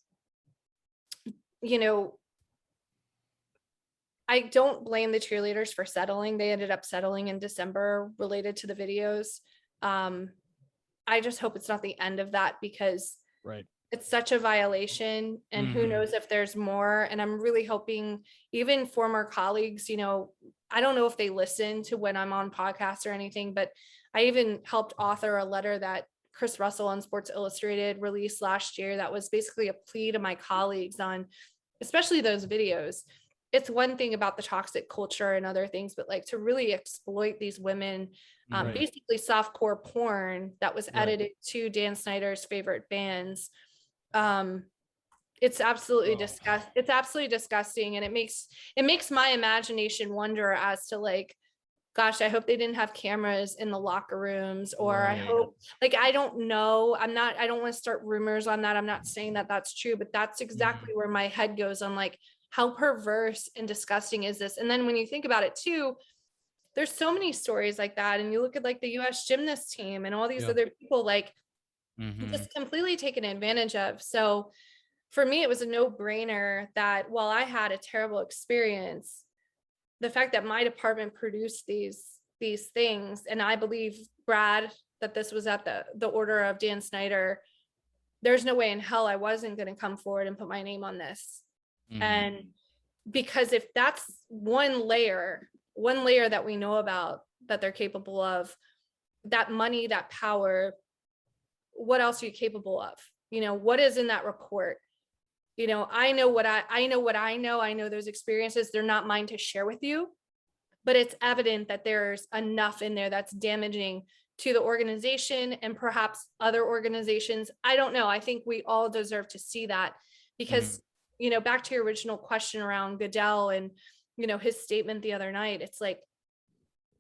D: I don't blame the cheerleaders for settling. They ended up settling in December related to the videos. I just hope it's not the end of that, because it's such a violation, and who knows if there's more. And I'm really hoping even former colleagues, I don't know if they listen to when I'm on podcasts or anything, but I even helped author a letter that Chris Russell on Sports Illustrated released last year that was basically a plea to my colleagues on especially those videos. It's one thing about the toxic culture and other things, but like to really exploit these women, basically softcore porn that was edited to Dan Snyder's favorite bands. It's absolutely It's absolutely disgusting. And it makes my imagination wonder as to like, gosh, I hope they didn't have cameras in the locker rooms, or I hope, like, I don't know. I don't want to start rumors on that. I'm not saying that that's true, but that's exactly where my head goes on, like, how perverse and disgusting is this? And then when you think about it too, there's so many stories like that. And you look at like the US gymnast team and all these other people, like just completely taken advantage of. So for me, it was a no-brainer that while I had a terrible experience, the fact that my department produced these things, and I believe, Brad, that this was at the order of Dan Snyder, there's no way in hell I wasn't going to come forward and put my name on this. And because if that's one layer that we know about that they're capable of, that money, that power, what else are you capable of? What is in that report? I know what I know. I know those experiences. They're not mine to share with you, but it's evident that there's enough in there that's damaging to the organization and perhaps other organizations. I don't know. I think we all deserve to see that, because, back to your original question around Goodell and, his statement the other night, it's like,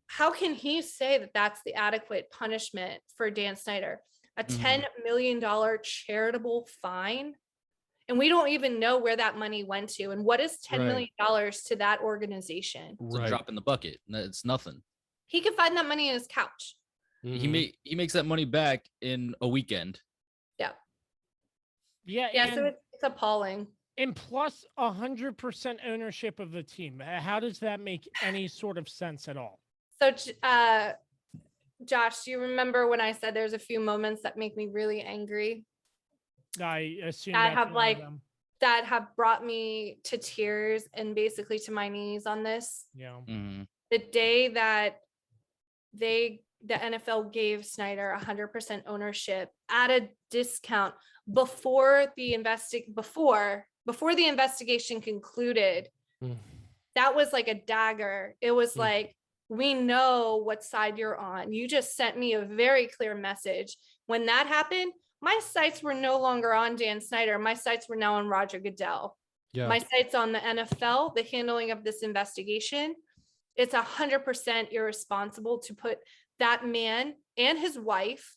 D: how can he say that that's the adequate punishment for Dan Snyder? A $10 million charitable fine? And we don't even know where that money went to. And what is $10 million to that organization?
B: It's a drop in the bucket. It's nothing.
D: He could find that money in his couch.
B: He makes that money back in a weekend.
A: Yeah.
D: So it's appalling.
A: And plus 100% ownership of the team. How does that make any sort of sense at all?
D: So, Josh, do you remember when I said there's a few moments that make me really angry?
A: I assume
D: that have brought me to tears and basically to my knees on this. The day that the NFL gave Snyder 100% ownership at a discount before the investigation concluded, that was like a dagger. It was like, we know what side you're on. You just sent me a very clear message. When that happened, my sights were no longer on Dan Snyder. My sights were now on Roger Goodell. My sights on the NFL, the handling of this investigation. It's 100% irresponsible to put that man and his wife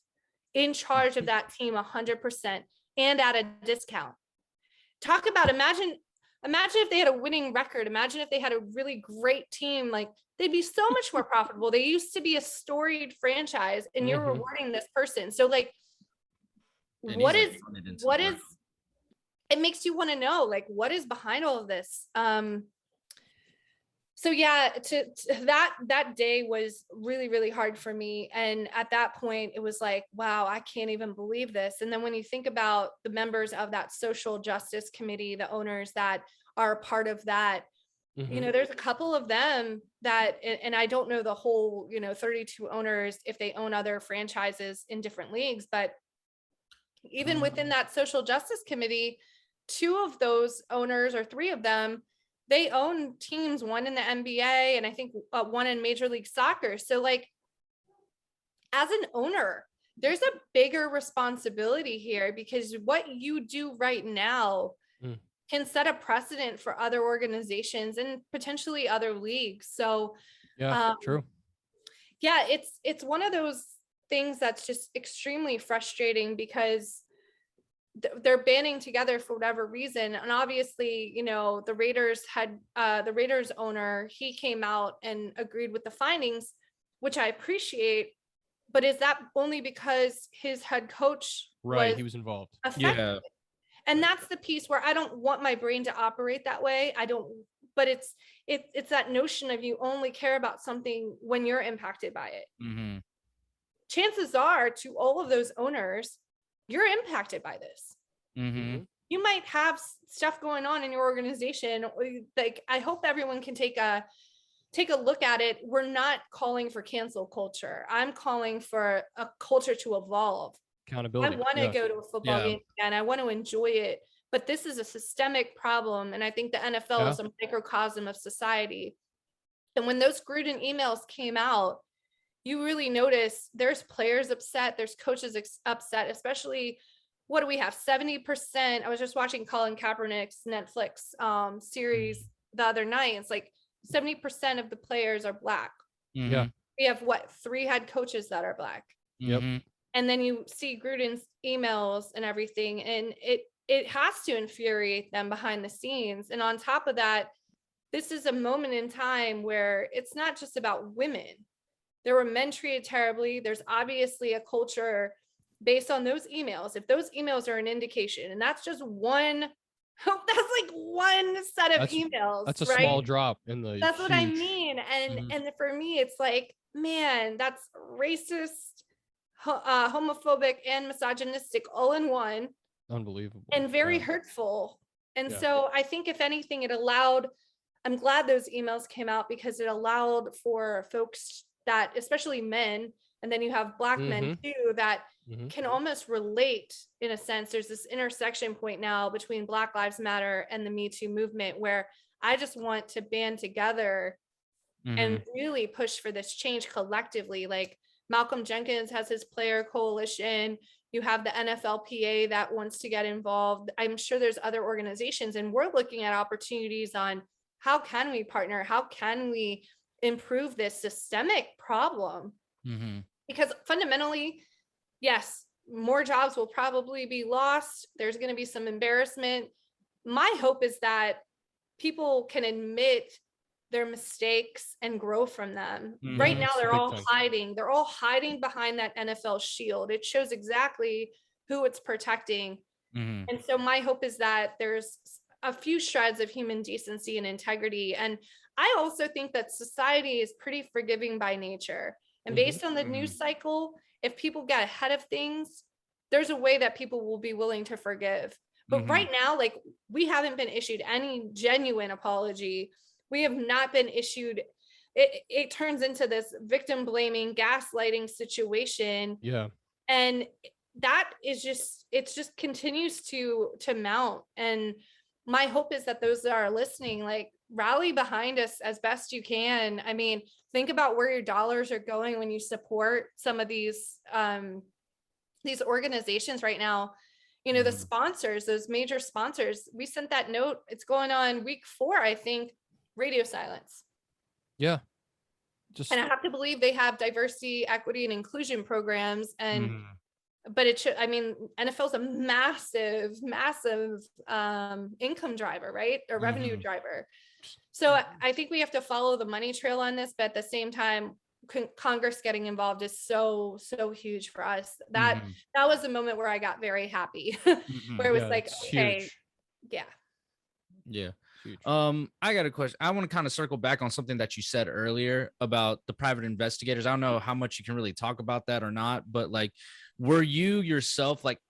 D: in charge of that team 100% and at a discount. Talk about, imagine if they had a winning record. Imagine if they had a really great team. Like, they'd be so much more profitable. They used to be a storied franchise, and you're rewarding this person. So like, what is it makes you want to know, like, what is behind all of this? So yeah, to that day was really, really hard for me. And at that point it was like, wow, I can't even believe this. And then when you think about the members of that social justice committee, the owners that are a part of that, there's a couple of them that, and I don't know the whole, 32 owners, if they own other franchises in different leagues, but even within that social justice committee, 2 of those owners, or 3 of them, they own teams, one in the NBA and I think one in Major League Soccer. So like, as an owner, there's a bigger responsibility here, because what you do right now can set a precedent for other organizations and potentially other leagues. So
C: true.
D: Yeah, it's one of those things that's just extremely frustrating, because they're banding together for whatever reason. And obviously, you know, the Raiders owner, he came out and agreed with the findings, which I appreciate. But is that only because his head coach
C: he was involved?
D: Affected? And that's the piece where I don't want my brain to operate that way. But it's that notion of you only care about something when you're impacted by it. Chances are, to all of those owners, you're impacted by this. You might have stuff going on in your organization. Like, I hope everyone can take a look at it. We're not calling for cancel culture. I'm calling for a culture to evolve.
C: Accountability.
D: I want to go to a football game and I want to enjoy it. But this is a systemic problem. And I think the NFL is a microcosm of society. And when those Gruden emails came out, you really notice there's players upset, there's coaches upset, especially, what do we have? 70%. I was just watching Colin Kaepernick's Netflix series the other night. It's like 70% of the players are Black.
C: Yeah.
D: We have 3 head coaches that are Black.
C: Yep.
D: And then you see Gruden's emails and everything, and it has to infuriate them behind the scenes. And on top of that, this is a moment in time where it's not just about women. There were men treated terribly. There's obviously a culture based on those emails. If those emails are an indication, and that's just one, that's like one set of emails.
C: That's a small drop in the.
D: That's what I mean. And for me, it's like, man, that's racist, homophobic, and misogynistic all in one.
C: Unbelievable.
D: And very hurtful. And so I think, if anything, it allowed, I'm glad those emails came out, because it allowed for folks that, especially men, and then you have Black men too, that can almost relate in a sense. There's this intersection point now between Black Lives Matter and the Me Too movement, where I just want to band together and really push for this change collectively. Like, Malcolm Jenkins has his player coalition. You have the NFLPA that wants to get involved. I'm sure there's other organizations, and we're looking at opportunities on how can we partner? How can we improve this systemic problem? Because fundamentally, yes, more jobs will probably be lost. There's going to be some embarrassment. My hope is that people can admit their mistakes and grow from them. Right now, they're all hiding. They're all hiding behind that NFL shield. It shows exactly who it's protecting. And so my hope is that there's a few shreds of human decency and integrity. And I also think that society is pretty forgiving by nature. And based on the news cycle, if people get ahead of things, there's a way that people will be willing to forgive. But right now, like, we haven't been issued any genuine apology. We have not been issued. It turns into this victim blaming, gaslighting situation.
C: Yeah.
D: And that is just, it just continues to mount. And my hope is that those that are listening, like, rally behind us as best you can. I mean, think about where your dollars are going when you support some of these organizations right now. You know, the sponsors, those major sponsors, we sent that note. It's going on week 4, I think. Radio silence.
C: Yeah.
D: And I have to believe they have diversity, equity, and inclusion programs. And but it should, I mean, NFL is a massive income driver, right? Or revenue driver. So I think we have to follow the money trail on this, but at the same time, Congress getting involved is so huge for us. That was a moment where I got very happy, where it was like, okay,
B: yeah. I got a question. I want to kind of circle back on something that you said earlier about the private investigators. I don't know how much you can really talk about that or not, but like, were you yourself like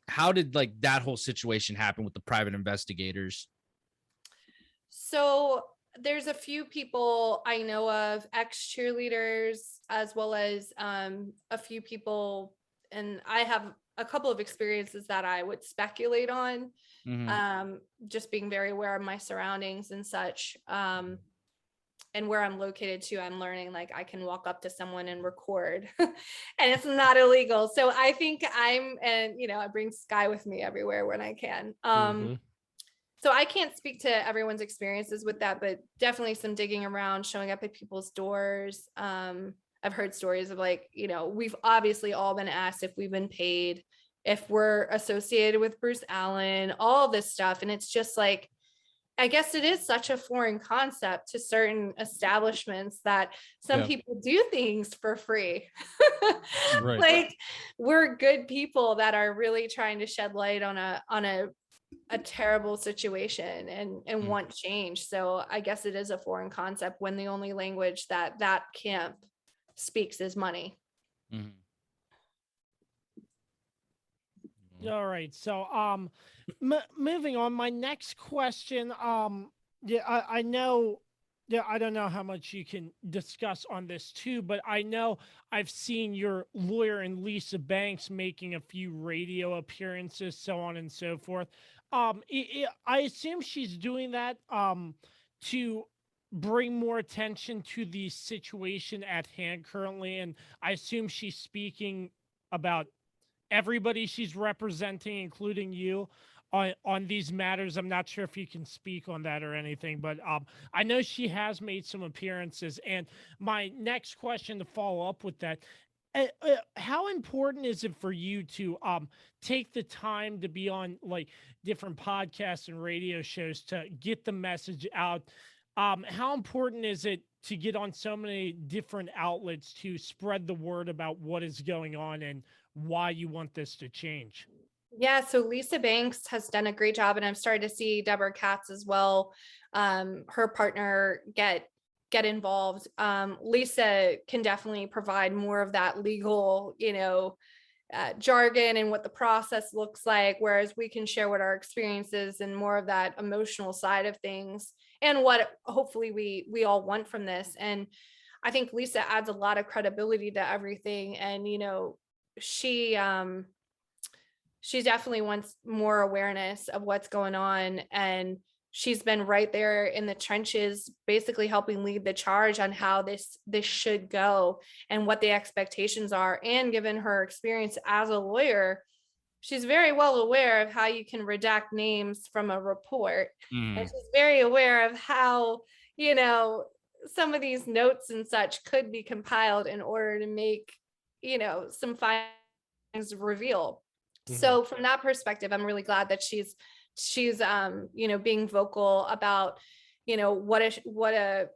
B: how did like that whole situation happen with the private investigators?
D: So there's a few people I know of, ex-cheerleaders, as well as a few people, and I have a couple of experiences that I would speculate on, just being very aware of my surroundings and such. and where I'm located too, I'm learning like I can walk up to someone and record and it's not illegal. So I think and I bring Sky with me everywhere when I can. So I can't speak to everyone's experiences with that, but definitely some digging around, showing up at people's doors. I've heard stories of like, we've obviously all been asked if we've been paid, if we're associated with Bruce Allen, all this stuff. And it's just like, I guess it is such a foreign concept to certain establishments that some people do things for free.
C: Right.
D: Like we're good people that are really trying to shed light on a terrible situation and want change. So I guess it is a foreign concept when the only language that camp speaks is money.
A: All right. So moving on, my next question, I know, I don't know how much you can discuss on this too, but I know I've seen your lawyer and Lisa Banks making a few radio appearances, so on and so forth. I assume she's doing that to bring more attention to the situation at hand currently, and I assume she's speaking about everybody she's representing, including you, on these matters. I'm not sure if you can speak on that or anything, but I know she has made some appearances. And my next question to follow up with that, how important is it for you to take the time to be on like different podcasts and radio shows to get the message out? How important is it to get on so many different outlets to spread the word about what is going on and why you want this to change?
D: Yeah, so Lisa Banks has done a great job, and I'm starting to see Deborah Katz as well, her partner, get involved. Lisa can definitely provide more of that legal, jargon and what the process looks like, whereas we can share what our experience is and more of that emotional side of things and what hopefully we all want from this. And I think Lisa adds a lot of credibility to everything. And, she definitely wants more awareness of what's going on. And she's been right there in the trenches, basically helping lead the charge on how this should go and what the expectations are. And given her experience as a lawyer, she's very well aware of how you can redact names from a report. And she's very aware of how, some of these notes and such could be compiled in order to make, some findings reveal. So from that perspective, I'm really glad that she's being vocal about, what a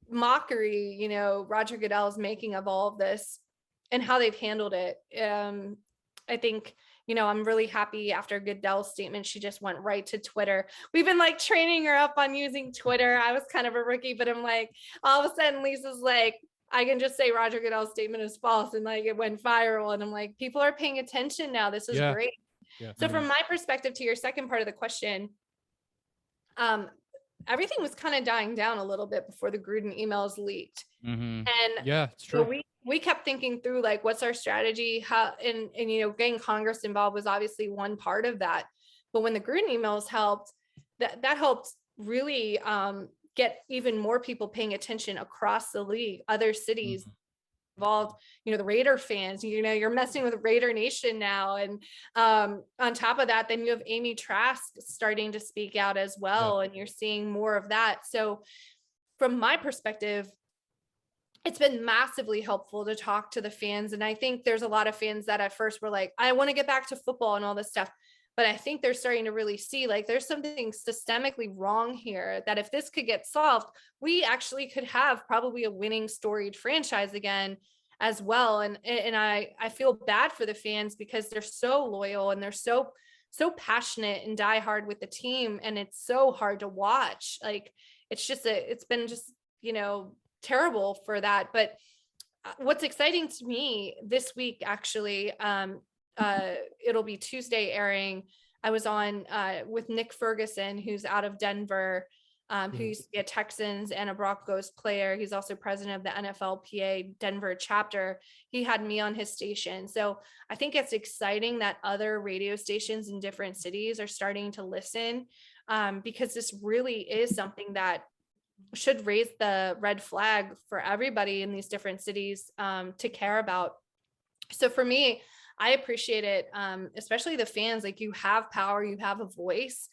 D: mockery, Roger Goodell is making of all of this and how they've handled it. I think, I'm really happy after Goodell's statement, she just went right to Twitter. We've been like training her up on using Twitter. I was kind of a rookie, but I'm like, all of a sudden Lisa's like, I can just say Roger Goodell's statement is false. And like, it went viral. And I'm like, people are paying attention now. This is great. Yeah. So from my perspective, to your second part of the question, everything was kind of dying down a little bit before the Gruden emails leaked. And
C: yeah, it's true.
D: So we kept thinking through like, what's our strategy? How, and getting Congress involved was obviously one part of that. But when the Gruden emails helped, that helped really get even more people paying attention across the league, other cities involved, the Raider fans, you're messing with Raider Nation now. And on top of that, then you have Amy Trask starting to speak out as well. And you're seeing more of that. So from my perspective, it's been massively helpful to talk to the fans. And I think there's a lot of fans that at first were like, I want to get back to football and all this stuff. But I think they're starting to really see like there's something systemically wrong here, that if this could get solved, we actually could have probably a winning storied franchise again as well. And I feel bad for the fans because they're so loyal and they're so passionate and diehard with the team. And it's so hard to watch. Like, it's been just, terrible for that. But what's exciting to me this week, actually, it'll be Tuesday airing. I was on with Nick Ferguson, who's out of Denver, who used to be a Texans and a Broncos player. He's also president of the NFLPA Denver chapter. He had me on his station. So I think it's exciting that other radio stations in different cities are starting to listen, because this really is something that should raise the red flag for everybody in these different cities to care about. So for me, I appreciate it, especially the fans. Like, you have power, you have a voice.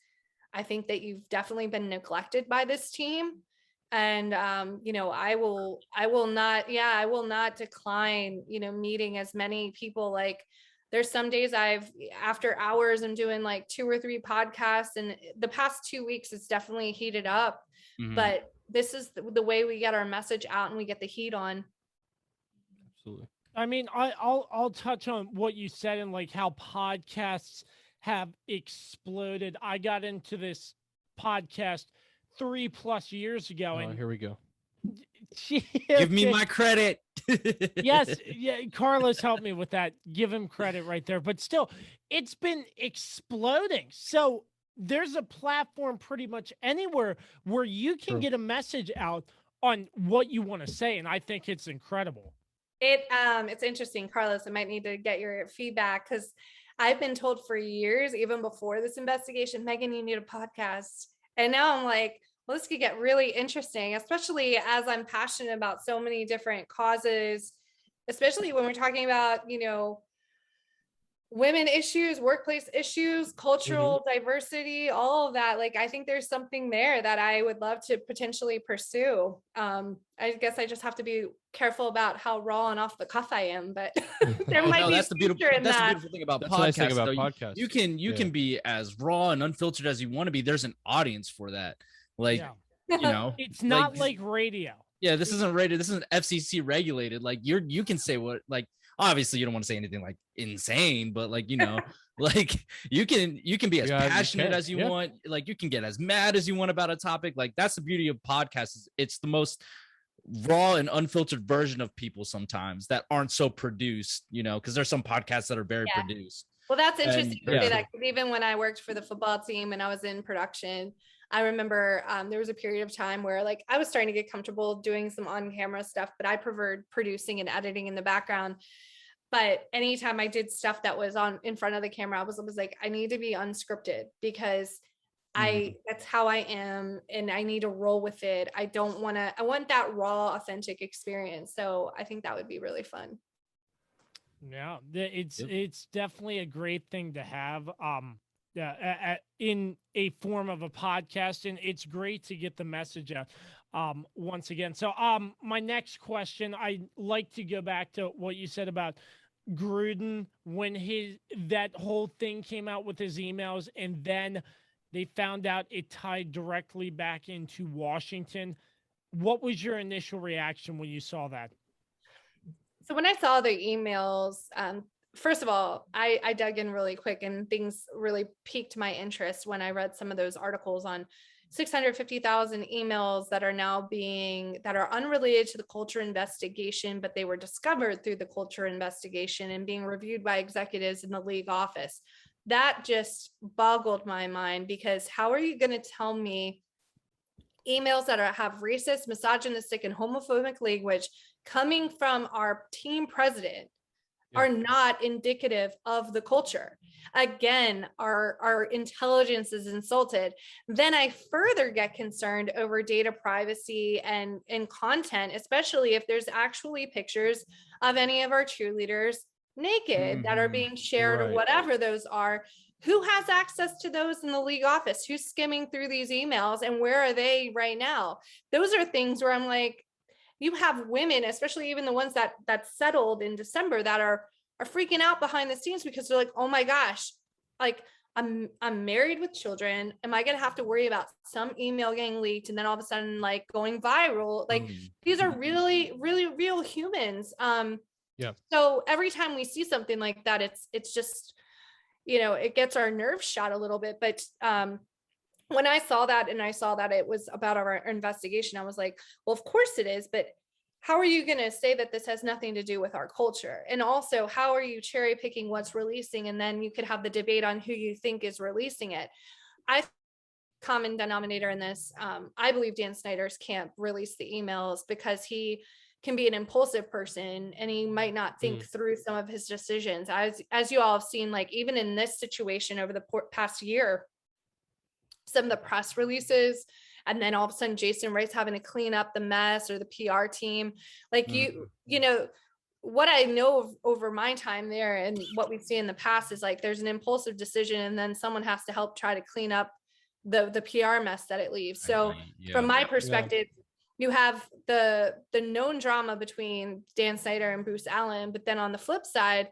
D: I think that you've definitely been neglected by this team. And I will not decline, meeting as many people. Like, there's some days after hours, I'm doing like 2 or 3 podcasts, and the past 2 weeks it's definitely heated up.
B: Mhm.
D: But this is the way we get our message out and we get the heat on.
C: Absolutely.
A: I mean, I'll touch on what you said and like how podcasts have exploded. I got into this podcast 3+ years ago, and
C: Here we go.
B: Give me my credit.
A: Yes, yeah, Carlos helped me with that. Give him credit right there. But still, it's been exploding. So there's a platform pretty much anywhere where you can get a message out on what you want to say, and I think it's incredible.
D: It's interesting, Carlos. I might need to get your feedback, because I've been told for years, even before this investigation, Megan, you need a podcast. And now I'm like, well, this could get really interesting, especially as I'm passionate about so many different causes, especially when we're talking about, women issues, workplace issues, cultural diversity, all of that. Like, I think there's something there that I would love to potentially pursue. I guess I just have to be careful about how raw and off the cuff I am, but there might be
B: that's the beautiful
D: in
B: that's the
D: that.
B: beautiful thing about
C: That's the nice thing
B: podcasts.
C: about
B: though.
C: podcasts.
B: You can be as raw and unfiltered as you want to be. There's an audience for that. Like,
A: it's not like radio.
B: Yeah, this isn't rated. This isn't FCC regulated. Like, you can say what, like, obviously you don't want to say anything like insane, but like, like you can be as passionate as you want. Like, you can get as mad as you want about a topic. Like, that's the beauty of podcasts. Is it's the most raw and unfiltered version of people sometimes that aren't so produced, because there's some podcasts that are very produced.
D: Well, that's interesting to say that, because
C: even
D: when I worked for the football team and I was in production, I remember there was a period of time where, like, I was starting to get comfortable doing some on-camera stuff, but I preferred producing and editing in the background. But anytime I did stuff that was in front of the camera, I was like, I need to be unscripted, because that's how I am, and I need to roll with it. I want that raw, authentic experience. So I think that would be really fun.
A: Yeah, it's definitely a great thing to have in a form of a podcast, and it's great to get the message out once again. So my next question, I like to go back to what you said about Gruden when that whole thing came out with his emails, and then they found out it tied directly back into Washington. What was your initial reaction when you saw that?
D: So when I saw the emails, first of all, I dug in really quick, and things really piqued my interest when I read some of those articles on 650,000 emails that are unrelated to the culture investigation, but they were discovered through the culture investigation and being reviewed by executives in the league office. That just boggled my mind, because how are you going to tell me emails that have racist, misogynistic, and homophobic language coming from our team president are not indicative of the culture? Again, our intelligence is insulted. Then I further get concerned over data privacy and content, especially if there's actually pictures of any of our cheerleaders naked that are being shared, or whatever those are. Who has access to those in the league office? Who's skimming through these emails, and where are they right now? Those are things where I'm like, you have women, especially even the ones that settled in December, that are freaking out behind the scenes, because they're like, oh my gosh, like, I'm married with children. Am I going to have to worry about some email getting leaked and then all of a sudden like going viral? Like, these are really, really real humans. So every time we see something like that, it's just, it gets our nerves shot a little bit. But when I saw that, and I saw that it was about our investigation, I was like, well, of course it is, but how are you going to say that this has nothing to do with our culture? And also, how are you cherry picking what's releasing? And then you could have the debate on who you think is releasing it. Common denominator in this, I believe Dan Snyder can't release the emails because he can be an impulsive person, and he might not think through some of his decisions. As you all have seen, like, even in this situation over the past year, some of the press releases and then all of a sudden Jason Wright's having to clean up the mess, or the PR team. Like you know, what I know over my time there and what we've seen in the past is like there's an impulsive decision and then someone has to help try to clean up the PR mess that it leaves. So from my perspective, you have the known drama between Dan Snyder and Bruce Allen, but then on the flip side,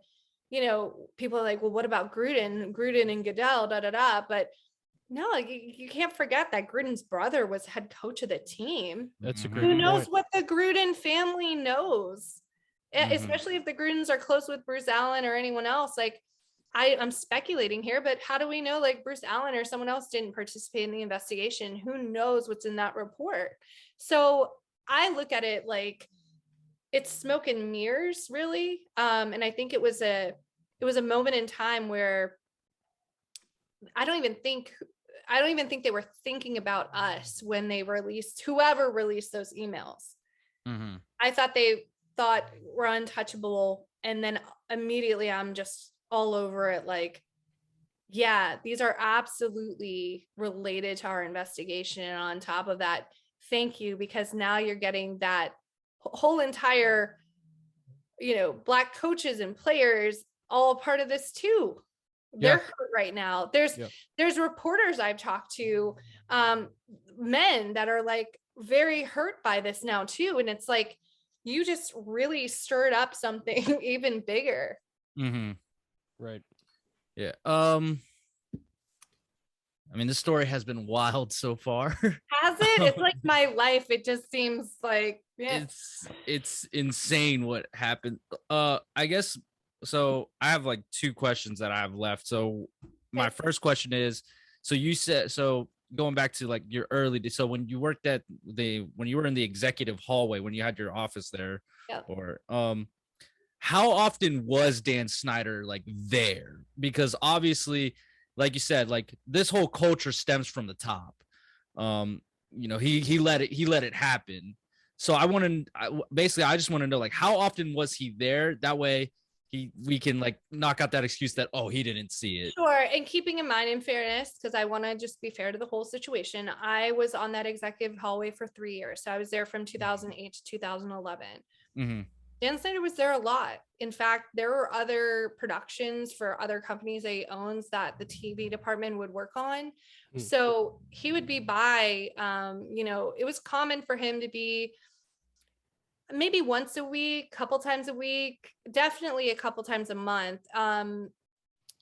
D: you know, people are like, well, what about Gruden and Goodell, But no, you can't forget that Gruden's brother was head coach of the team.
C: That's a great
D: Who knows
C: point.
D: what the Gruden family knows, especially if the Grudens are close with Bruce Allen or anyone else. Like I'm speculating here, but how do we know like Bruce Allen or someone else didn't participate in the investigation? Who knows what's in that report? So I look at it like it's smoke and mirrors, really. And I think it was a moment in time where I don't even think they were thinking about us when they released, whoever released those emails. I thought they thought we're untouchable. And then immediately I'm just all over it. Like, yeah, these are absolutely related to our investigation. And on top of that, thank you, because now you're getting that whole entire, you know, Black coaches and players all a part of this too. They're hurt right now. There's reporters I've talked to, men that are like very hurt by this now too. And it's like, you just really stirred up something even bigger.
C: Right.
B: Yeah. I mean, this story has been wild so far.
D: Has it? It's like my life. It just seems like
B: it's insane what happened. I guess so. I have like two questions that I have left. So my first question is, so you said, so going back to like your early days, so when you worked at when you were in the executive hallway, when you had your office there, or how often was Dan Snyder like there? Because obviously, like you said, like this whole culture stems from the top. You know, he let it happen. So I just want to know, like, how often was he there? That way we can like knock out that excuse that, oh, he didn't see it.
D: Sure. And keeping in mind, in fairness, because I want to just be fair to the whole situation, I was on that executive hallway for 3 years. So I was there from 2008 to 2011. Dan Snyder was there a lot. In fact, there were other productions for other companies that he owns that the TV department would work on. So he would be by, you know, it was common for him to be maybe once a week, couple times a week, definitely a couple times a month.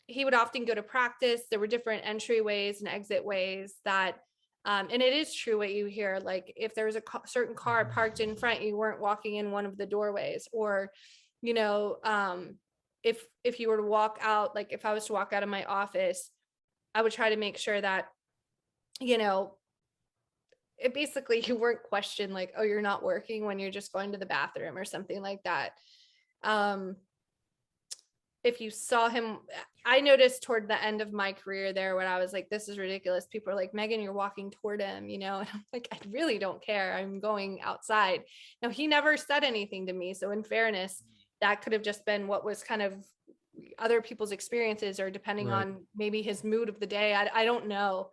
D: He would often go to practice. There were different entryways and exit ways that, and it is true what you hear, like if there was a certain car parked in front, you weren't walking in one of the doorways, or, you know, if you were to walk out, like if I was to walk out of my office, I would try to make sure that, you know, it basically you weren't questioned like, oh, you're not working when you're just going to the bathroom or something like that. If you saw him, I noticed toward the end of my career there when I was like, this is ridiculous. People are like, Megan, you're walking toward him, you know, and I'm like, I really don't care. I'm going outside. Now, he never said anything to me. So in fairness, that could have just been what was kind of other people's experiences, or depending on maybe his mood of the day. I don't know.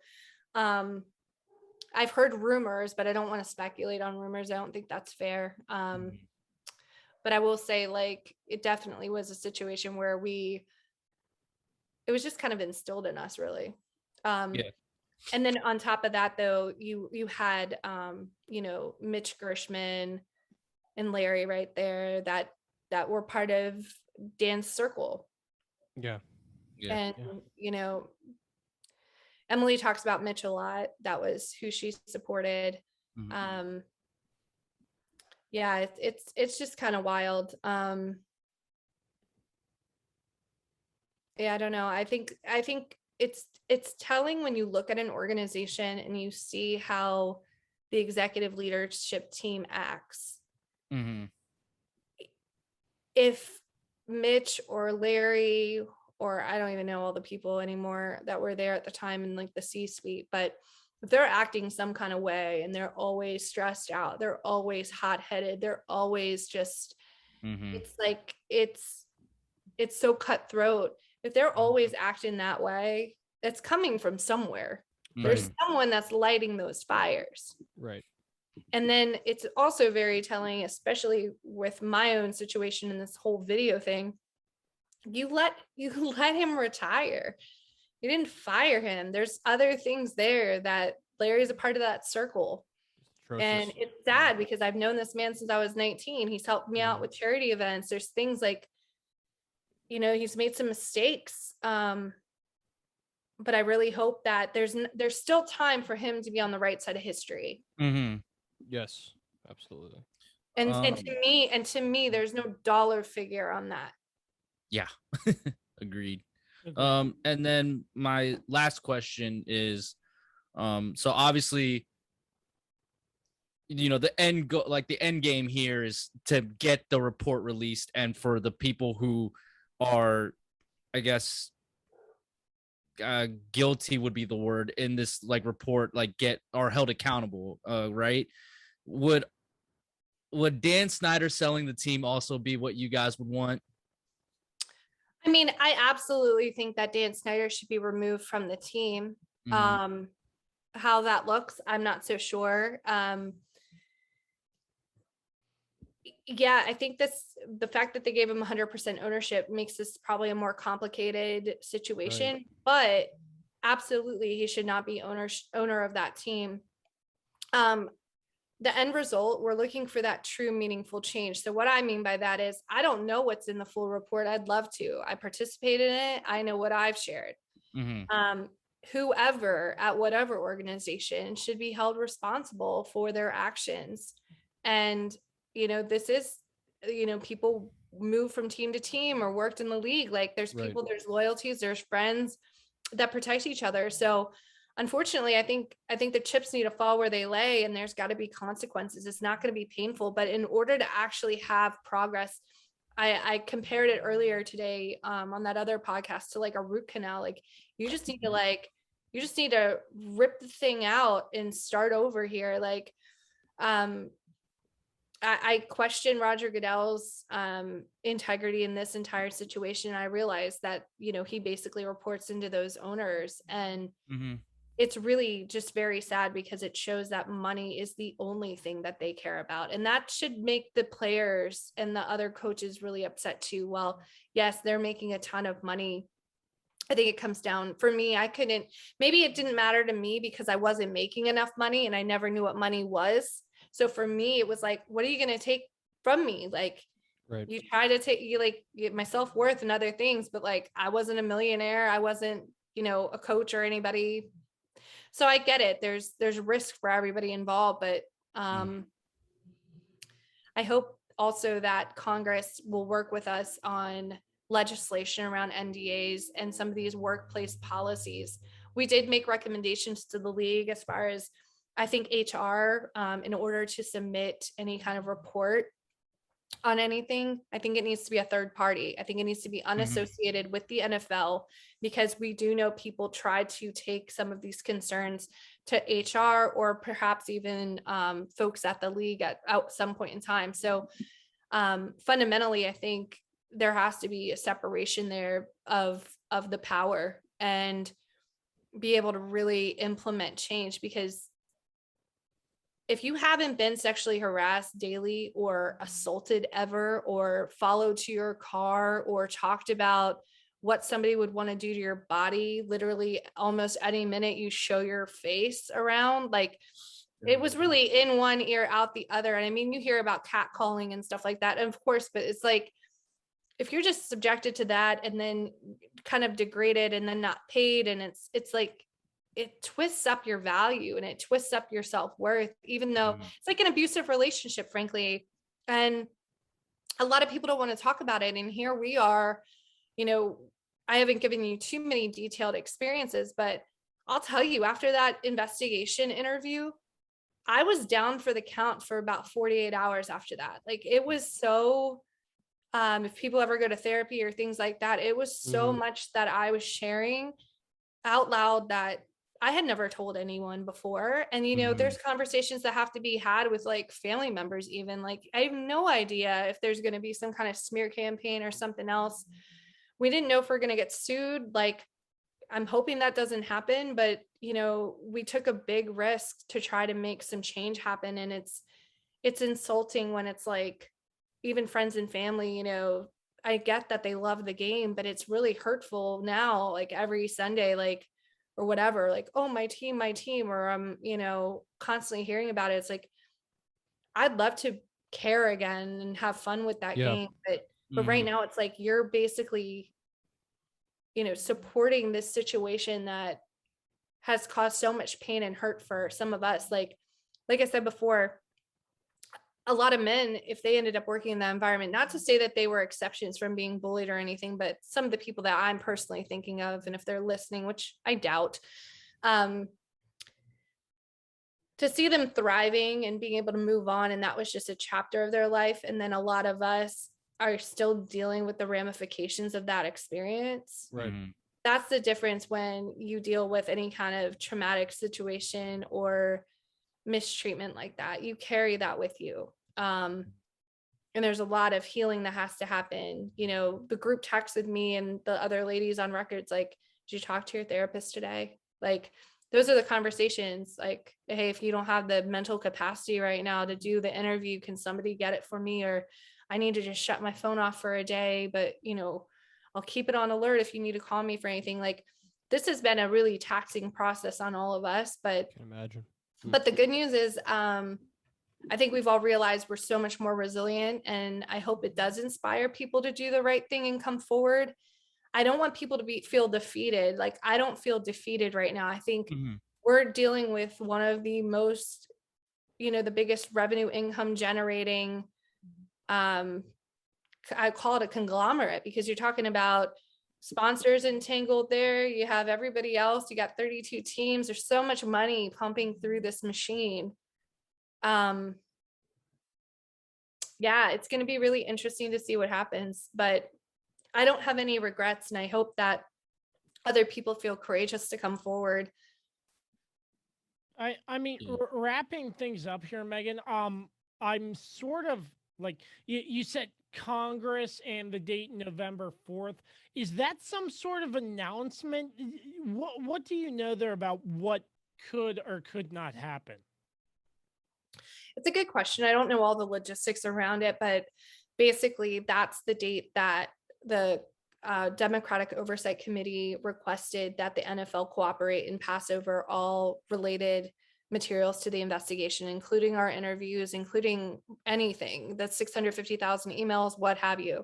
D: I've heard rumors, but I don't want to speculate on rumors. I don't think that's fair. But I will say, like, it definitely was a situation where it was just kind of instilled in us, really. And then on top of that, though, you had, you know, Mitch Gershman and Larry right there that were part of Dan's circle. And, you know, Emily talks about Mitch a lot. That was who she supported. Yeah, it's just kind of wild. Yeah, I don't know. I think it's telling when you look at an organization and you see how the executive leadership team acts. If Mitch or Larry, or I don't even know all the people anymore that were there at the time in like the C-suite, but if they're acting some kind of way and they're always stressed out, they're always hot-headed, they're always just, it's like, it's so cutthroat. If they're always acting that way, it's coming from somewhere. There's someone that's lighting those fires.
C: Right.
D: And then it's also very telling, especially with my own situation in this whole video thing. You let him retire. You didn't fire him. There's other things there that Larry's a part of that circle. And it's sad because I've known this man since I was 19. He's helped me out with charity events. There's things like, he's made some mistakes. But I really hope that there's still time for him to be on the right side of history.
B: Mm-hmm.
C: Yes, absolutely.
D: And to me, there's no dollar figure on that.
B: Yeah, agreed. And then my last question is, so obviously, the end game here is to get the report released, and for the people who are, I guess, guilty would be the word in this report, are held accountable, right? Would Dan Snyder selling the team also be what you guys would want?
D: I mean, I absolutely think that Dan Snyder should be removed from the team. Mm-hmm. How that looks, I'm not so sure. Yeah, I think the fact that they gave him 100% ownership makes this probably a more complicated situation, right. But absolutely he should not be owner of that team. The end result, we're looking for that true meaningful change. So what I mean by that is I don't know what's in the full report. I'd love to. I participated in it. I know what I've shared. Mm-hmm. Whoever at whatever organization should be held responsible for their actions. And this is, people move from team to team or worked in the league. There's people, there's loyalties, there's friends that protect each other. So unfortunately, I think the chips need to fall where they lay, and there's got to be consequences. It's not going to be painful, but in order to actually have progress, I compared it earlier today on that other podcast to a root canal. You just need to rip the thing out and start over here. I question Roger Goodell's integrity in this entire situation. I realized that, he basically reports into those owners, and it's really just very sad because it shows that money is the only thing that they care about. And that should make the players and the other coaches really upset too. Well, yes, they're making a ton of money. I think it comes down for me. Maybe it didn't matter to me because I wasn't making enough money and I never knew what money was. So for me, it was what are you going to take from me? Right. You try to take my self-worth and other things, but I wasn't a millionaire. I wasn't, a coach or anybody. So I get it. There's risk for everybody involved, but I hope also that Congress will work with us on legislation around NDAs and some of these workplace policies. We did make recommendations to the league as far as, I think, HR, in order to submit any kind of report on anything, I think it needs to be a third party. I think it needs to be unassociated with the NFL, because we do know people try to take some of these concerns to HR or perhaps even folks at the league at some point in time. So fundamentally, I think there has to be a separation there of the power and be able to really implement change, because if you haven't been sexually harassed daily or assaulted ever, or followed to your car, or talked about what somebody would want to do to your body, literally almost any minute you show your face around, it was really in one ear, out the other. And I mean, you hear about catcalling and stuff like that. And of course, but it's if you're just subjected to that and then kind of degraded and then not paid, and it's it twists up your value and it twists up your self-worth, even though it's an abusive relationship, frankly. And a lot of people don't want to talk about it. And here we are, I haven't given you too many detailed experiences, but I'll tell you, after that investigation interview, I was down for the count for about 48 hours after that. It was so, if people ever go to therapy or things like that, it was so much that I was sharing out loud that I had never told anyone before. And, there's conversations that have to be had with family members, even I have no idea if there's going to be some kind of smear campaign or something else. We didn't know if we're going to get sued. I'm hoping that doesn't happen, but we took a big risk to try to make some change happen. And it's insulting when it's like, even friends and family, I get that they love the game, but it's really hurtful now, like every Sunday, like, or whatever, like, oh, my team, or I'm, constantly hearing about it. It's like, I'd love to care again and have fun with that game. But right now it's like, you're basically, supporting this situation that has caused so much pain and hurt for some of us. Like I said before, a lot of men, if they ended up working in that environment, not to say that they were exceptions from being bullied or anything, but some of the people that I'm personally thinking of, and if they're listening, which I doubt, to see them thriving and being able to move on, and that was just a chapter of their life. And then a lot of us are still dealing with the ramifications of that experience.
C: Right.
D: That's the difference when you deal with any kind of traumatic situation or mistreatment like that. You carry that with you. And there's a lot of healing that has to happen. The group texted me and the other ladies on records, like, did you talk to your therapist today? Like, those are the conversations, like, hey, if you don't have the mental capacity right now to do the interview, can somebody get it for me? Or I need to just shut my phone off for a day, but I'll keep it on alert if you need to call me for anything. Like, this has been a really taxing process on all of us, but
C: I can imagine.
D: But the good news is, I think we've all realized we're so much more resilient, and I hope it does inspire people to do the right thing and come forward. I don't want people to feel defeated. Like, I don't feel defeated right now. I think we're dealing with one of the most, the biggest revenue income generating, I call it a conglomerate, because you're talking about sponsors entangled there. You have everybody else. You got 32 teams. There's so much money pumping through this machine. Yeah, it's going to be really interesting to see what happens, but I don't have any regrets. And I hope that other people feel courageous to come forward.
A: I mean, wrapping things up here, Megan, I'm sort of like, you said Congress and the date November 4th. Is that some sort of announcement? What do you know there about what could or could not happen?
D: It's a good question. I don't know all the logistics around it, but basically that's the date that the Democratic Oversight Committee requested that the NFL cooperate and pass over all related materials to the investigation, including our interviews, including anything, the 650,000 emails, what have you.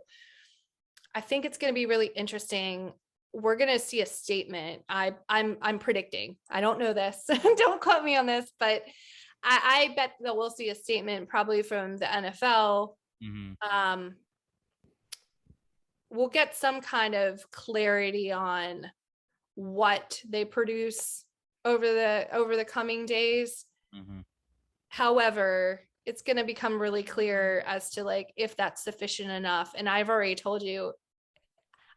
D: I think it's going to be really interesting. We're going to see a statement. I'm predicting. I don't know this. Don't quote me on this, but I bet that we'll see a statement probably from the NFL. We'll get some kind of clarity on what they produce over the coming days. However, it's going to become really clear as to like if that's sufficient enough. And I've already told you,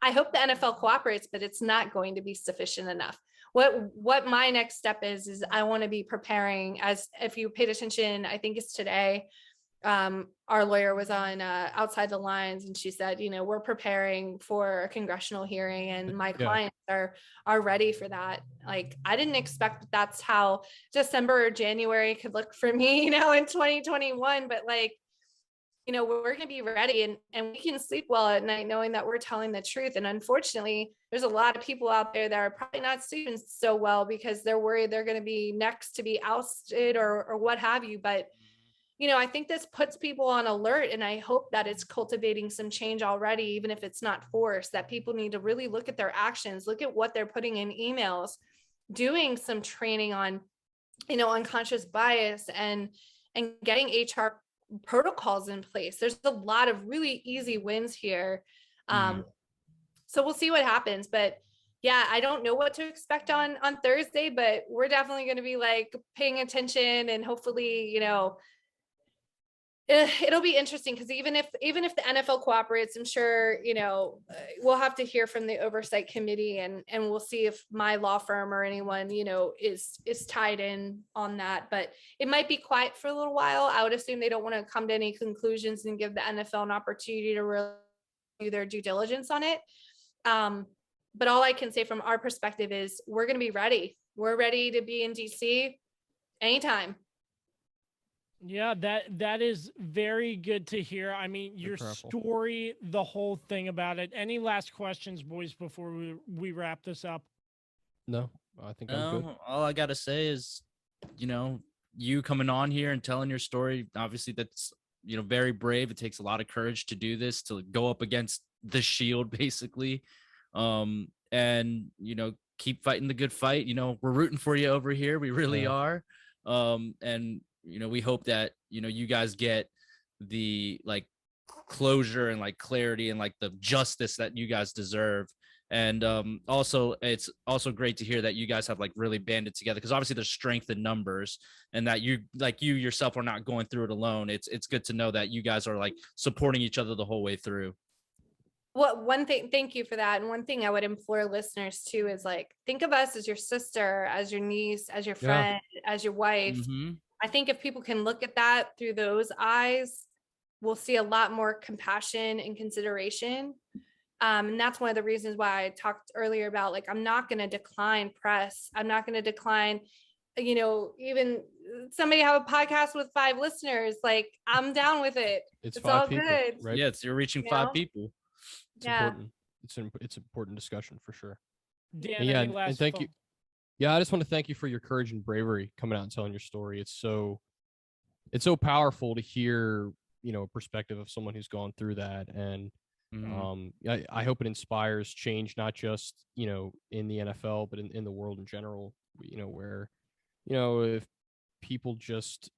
D: I hope the NFL cooperates, but it's not going to be sufficient enough. What my next step is I want to be preparing, as if you paid attention, I think it's today, our lawyer was on Outside the Lines, and she said, we're preparing for a congressional hearing, and my clients are ready for that. Like, I didn't expect that's how December or January could look for me, in 2021, but like, we're going to be ready, and we can sleep well at night knowing that we're telling the truth. And unfortunately, there's a lot of people out there that are probably not sleeping so well because they're worried they're going to be next to be ousted or what have you. But I think this puts people on alert, and I hope that it's cultivating some change already, even if it's not forced, that people need to really look at their actions, look at what they're putting in emails, doing some training on, unconscious bias and getting HR protocols in place. There's a lot of really easy wins here. So we'll see what happens, but yeah, I don't know what to expect on Thursday, but we're definitely going to be like paying attention, and hopefully, it'll be interesting, because even if the NFL cooperates, I'm sure, we'll have to hear from the oversight committee, and we'll see if my law firm or anyone, is tied in on that. But it might be quiet for a little while. I would assume they don't want to come to any conclusions and give the NFL an opportunity to really do their due diligence on it. But all I can say from our perspective is we're going to be ready. we're ready to be in DC anytime.
A: Yeah, that is very good to hear. I mean, your story, the whole thing about it. Any last questions, boys, before we wrap this up?
C: No, I think I'm good.
B: All I gotta say is, you coming on here and telling your story, obviously that's, very brave. It takes a lot of courage to do this, to go up against the Shield, basically. And, keep fighting the good fight. We're rooting for you over here. We really are. And, we hope that, you guys get the closure and clarity and the justice that you guys deserve. And also, it's also great to hear that you guys have really banded together, because obviously there's strength in numbers, and that you yourself are not going through it alone. It's good to know that you guys are supporting each other the whole way through.
D: Well, one thing, thank you for that. And one thing I would implore listeners too is think of us as your sister, as your niece, as your friend, as your wife.
B: Mm-hmm.
D: I think if people can look at that through those eyes, we'll see a lot more compassion and consideration. And that's one of the reasons why I talked earlier about I'm not going to decline press. I'm not going to decline, even somebody have a podcast with 5 listeners. I'm down with it. It's all people, good.
C: Right?
B: Yeah, you're reaching 5 people.
C: It's important. It's an important discussion for sure.
A: Dan,
C: and thank you. Yeah, I just want to thank you for your courage and bravery coming out and telling your story. It's so powerful to hear, a perspective of someone who's gone through that. And I hope it inspires change, not just, in the NFL, but in the world in general, where, if people just,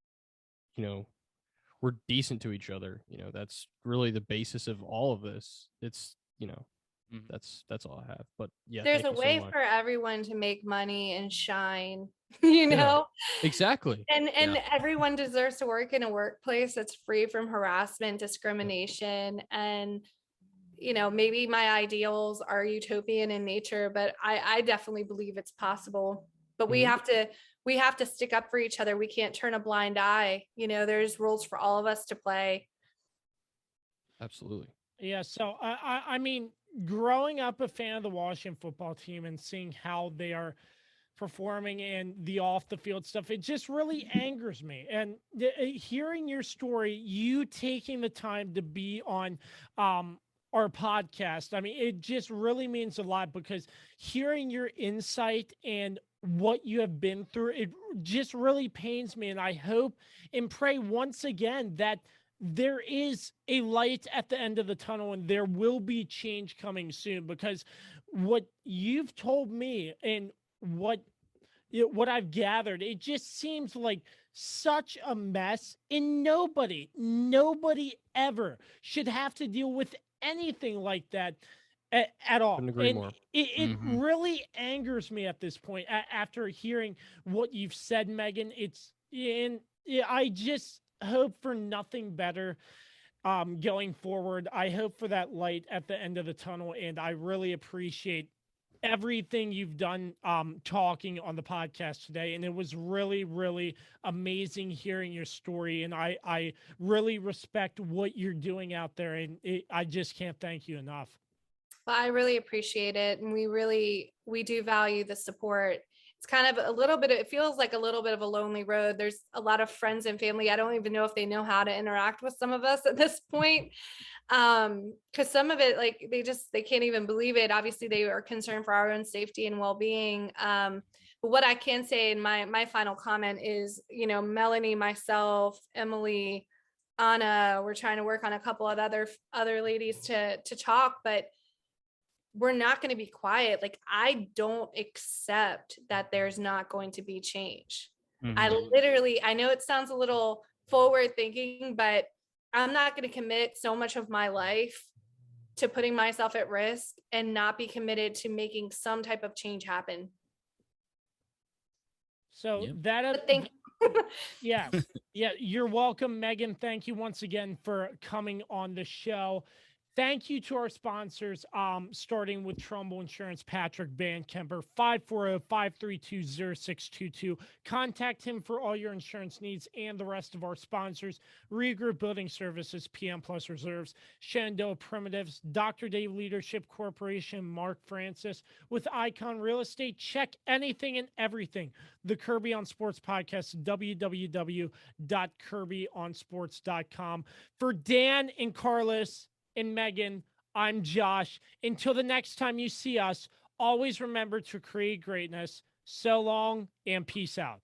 C: we're decent to each other, that's really the basis of all of this. It's, that's all I have. But yeah,
D: there's a way for everyone to make money and shine, know?
C: Exactly.
D: And everyone deserves to work in a workplace that's free from harassment, discrimination, and maybe my ideals are utopian in nature, but I definitely believe it's possible. But we have to stick up for each other. We can't turn a blind eye. There's roles for all of us to play.
C: Absolutely.
A: Yeah. So I mean, growing up a fan of the Washington football team and seeing how they are performing and the off the field stuff, it just really angers me. And hearing your story, you taking the time to be on our podcast, I mean, it just really means a lot, because hearing your insight and what you have been through, it just really pains me. And I hope and pray once again that there is a light at the end of the tunnel and there will be change coming soon, because what you've told me and what I've gathered, it just seems like such a mess, and nobody ever should have to deal with anything like that at all.
C: Couldn't agree
A: and
C: more.
A: It really angers me at this point after hearing what you've said, Megan. I just hope for nothing better going forward. I hope for that light at the end of the tunnel, and I really appreciate everything you've done talking on the podcast today. And it was really, really amazing hearing your story. And I really respect what you're doing out there. And I just can't thank you enough.
D: Well, I really appreciate it. And we do value the support. It's kind of it feels like a little bit of a lonely road. There's a lot of friends and family. I don't even know if they know how to interact with some of us at this point. Because some of it, they can't even believe it. Obviously they are concerned for our own safety and well-being. But what I can say in my final comment is, Melanie, myself, Emily, Anna, we're trying to work on a couple of other ladies to talk, but we're not going to be quiet. I don't accept that there's not going to be change. I know it sounds a little forward thinking, but I'm not going to commit so much of my life to putting myself at risk and not be committed to making some type of change happen.
A: So
D: thank you.
A: Yeah, you're welcome, Megan. Thank you once again for coming on the show. Thank you to our sponsors, starting with Trumbull Insurance, Patrick Bandkemper, 540-532-0622. Contact him for all your insurance needs, and the rest of our sponsors, Regroup Building Services, PM Plus Reserves, Shenandoah Primitives, Dr. Dave Leadership Corporation, Mark Francis, with Icon Real Estate. Check anything and everything. The Kirby on Sports podcast, www.kirbyonsports.com. For Dan and Carlos and Megan, I'm Josh. Until the next time you see us, always remember to create greatness. So long and peace out.